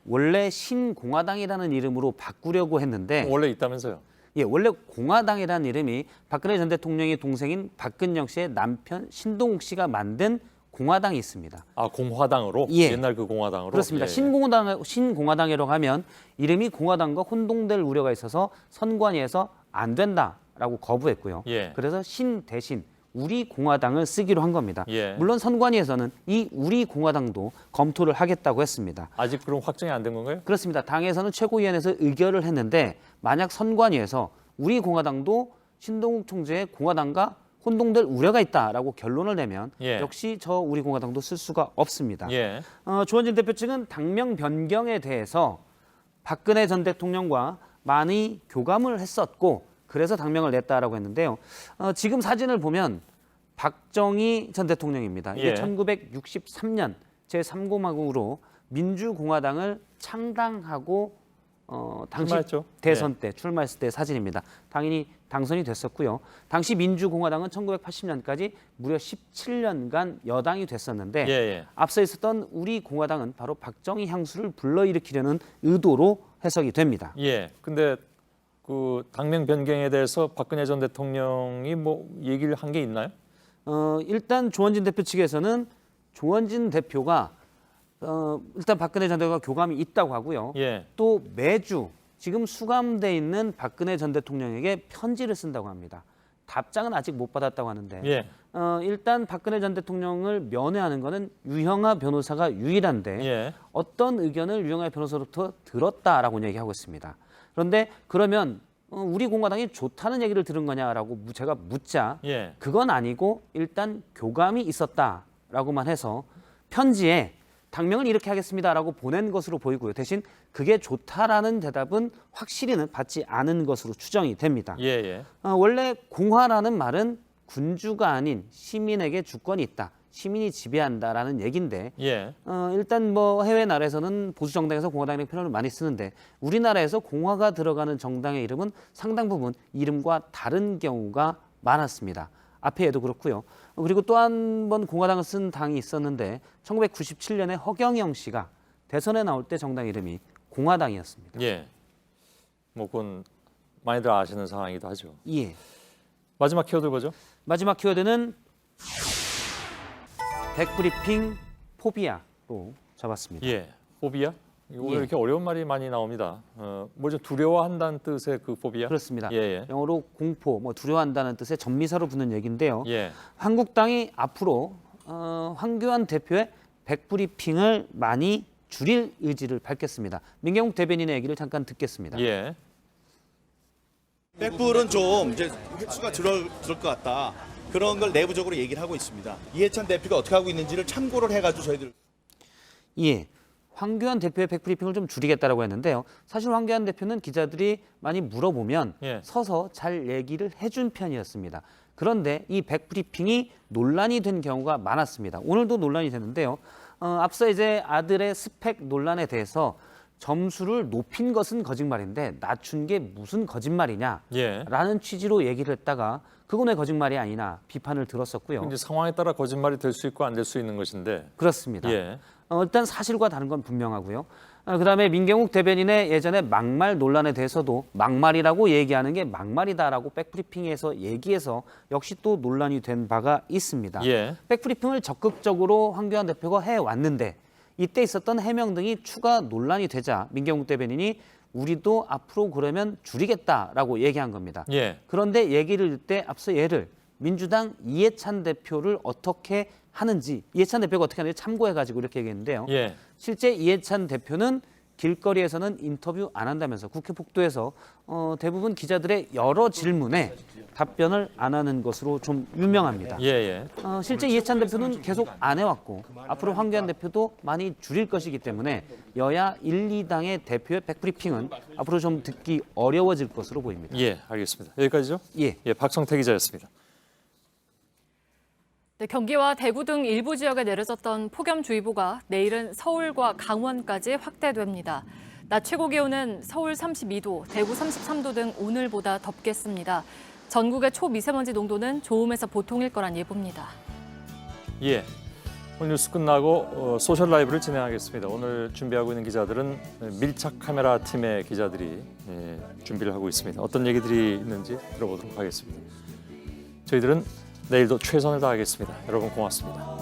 원래 신공화당이라는 이름으로 바꾸려고 했는데 원래 있다면서요? 원래 공화당이라는 이름이 박근혜 전 대통령의 동생인 박근영 씨의 남편 신동욱 씨가 만든 공화당이 있습니다. 아, 공화당으로? 옛날 그 공화당으로? 그렇습니다. 신공화당이라고 하면 이름이 공화당과 혼동될 우려가 있어서 선관위에서 안 된다라고 거부했고요. 그래서 신 대신 우리 공화당을 쓰기로 한 겁니다. 물론 선관위에서는 이 우리 공화당도 검토를 하겠다고 했습니다. 아직 그럼 확정이 안 된 건가요? 그렇습니다. 당에서는 최고위원회에서 의결을 했는데 만약 선관위에서 우리 공화당도 신동욱 총재의 공화당과 혼동될 우려가 있다라고 결론을 내면 역시 저 우리 공화당도 쓸 수가 없습니다. 조원진 대표 측은 당명 변경에 대해서 박근혜 전 대통령과 많이 교감을 했었고 그래서 당명을 냈다라고 했는데요. 지금 사진을 보면 박정희 전 대통령입니다. 이게 1963년 제3공화국으로 민주공화당을 창당하고 당시 출마했죠. 대선 때 출마했을 때 사진입니다. 당연히 당선이 됐었고요. 당시 민주공화당은 1980년까지 무려 17년간 여당이 됐었는데 앞서 있었던 우리 공화당은 바로 박정희 향수를 불러일으키려는 의도로 해석이 됩니다. 근데 그 당명 변경에 대해서 박근혜 전 대통령이 얘기를 한 게 있나요? 일단 조원진 대표 측에서는 조원진 대표가 일단 박근혜 전 대통령과 교감이 있다고 하고요. 또 매주 지금 수감돼 있는 박근혜 전 대통령에게 편지를 쓴다고 합니다. 답장은 아직 못 받았다고 하는데 일단 박근혜 전 대통령을 면회하는 것은 유형아 변호사가 유일한데 어떤 의견을 유형아 변호사로부터 들었다라고 얘기하고 있습니다. 그런데 그러면 우리 공화당이 좋다는 얘기를 들은 거냐라고 제가 묻자 그건 아니고 일단 교감이 있었다라고만 해서 편지에 당명을 이렇게 하겠습니다라고 보낸 것으로 보이고요. 대신 그게 좋다라는 대답은 확실히는 받지 않은 것으로 추정이 됩니다. 원래 공화라는 말은 군주가 아닌 시민에게 주권이 있다. 시민이 지배한다라는 얘기인데 일단 해외 나라에서는 보수 정당에서 공화당이라는 표현을 많이 쓰는데 우리나라에서 공화가 들어가는 정당의 이름은 상당 부분 이름과 다른 경우가 많았습니다. 앞에도 그렇고요. 그리고 또 한 번 공화당을 쓴 당이 있었는데 1997년에 허경영 씨가 대선에 나올 때 정당 이름이 공화당이었습니다. 그건 많이들 아시는 상황이기도 하죠. 마지막 키워드 뭐죠? 마지막 키워드는 백브리핑 포비아로 잡았습니다. 포비아? 오늘 이렇게 어려운 말이 많이 나옵니다. 뭐 좀 두려워한다는 뜻의 그 포비아? 그렇습니다. 예. 영어로 공포, 뭐 두려워한다는 뜻의 전미사로 붙는 얘기인데요. 예. 한국당이 앞으로 황교안 대표의 백브리핑을 많이 줄일 의지를 밝혔습니다. 민경욱 대변인의 얘기를 잠깐 듣겠습니다. 예. 백불은 좀 이제 횟수가 줄을 것 같다. 그런 걸 내부적으로 얘기를 하고 있습니다. 이해찬 대표가 어떻게 하고 있는지를 참고를 해가지고 저희들. 예. 황교안 대표의 백브리핑을 좀 줄이겠다라고 했는데요. 사실 황교안 대표는 기자들이 많이 물어보면 서서 잘 얘기를 해준 편이었습니다. 그런데 이 백브리핑이 논란이 된 경우가 많았습니다. 오늘도 논란이 됐는데요. 앞서 이제 아들의 스펙 논란에 대해서 점수를 높인 것은 거짓말인데 낮춘 게 무슨 거짓말이냐라는 취지로 얘기를 했다가 그건 왜 거짓말이 아니냐 비판을 들었었고요. 이제 상황에 따라 거짓말이 될 수 있고 안 될 수 있는 것인데. 그렇습니다. 일단 사실과 다른 건 분명하고요. 그다음에 민경욱 대변인의 예전에 막말 논란에 대해서도 막말이라고 얘기하는 게 막말이다라고 백브리핑에서 얘기해서 역시 또 논란이 된 바가 있습니다. 백브리핑을 적극적으로 황교안 대표가 해왔는데 이때 있었던 해명 등이 추가 논란이 되자 민경욱 대변인이 우리도 앞으로 그러면 줄이겠다라고 얘기한 겁니다. 그런데 얘기를 할 때 앞서 민주당 이해찬 대표를 어떻게 하는지 이해찬 대표가 어떻게 하는지 참고해가지고 이렇게 얘기했는데요. 실제 이해찬 대표는 길거리에서는 인터뷰 안 한다면서 국회 복도에서 대부분 기자들의 여러 질문에 답변을 안 하는 것으로 좀 유명합니다. 실제 이해찬 대표는 계속 안 해왔고 앞으로 황교안 대표도 많이 줄일 것이기 때문에 여야 1, 2당의 대표의 백브리핑은 앞으로 좀 듣기 어려워질 것으로 보입니다. 알겠습니다. 여기까지죠? 박성태 기자였습니다. 네, 경기와 대구 등 일부 지역에 내려졌던 폭염주의보가 내일은 서울과 강원까지 확대됩니다. 낮 최고 기온은 서울 32도, 대구 33도 등 오늘보다 덥겠습니다. 전국의 초미세먼지 농도는 좋음에서 보통일 거란 예보입니다. 오늘 뉴스 끝나고 소셜 라이브를 진행하겠습니다. 오늘 준비하고 있는 기자들은 밀착 카메라 팀의 기자들이 준비를 하고 있습니다. 어떤 얘기들이 있는지 들어보도록 하겠습니다. 저희들은 내일도 최선을 다하겠습니다. 여러분 고맙습니다.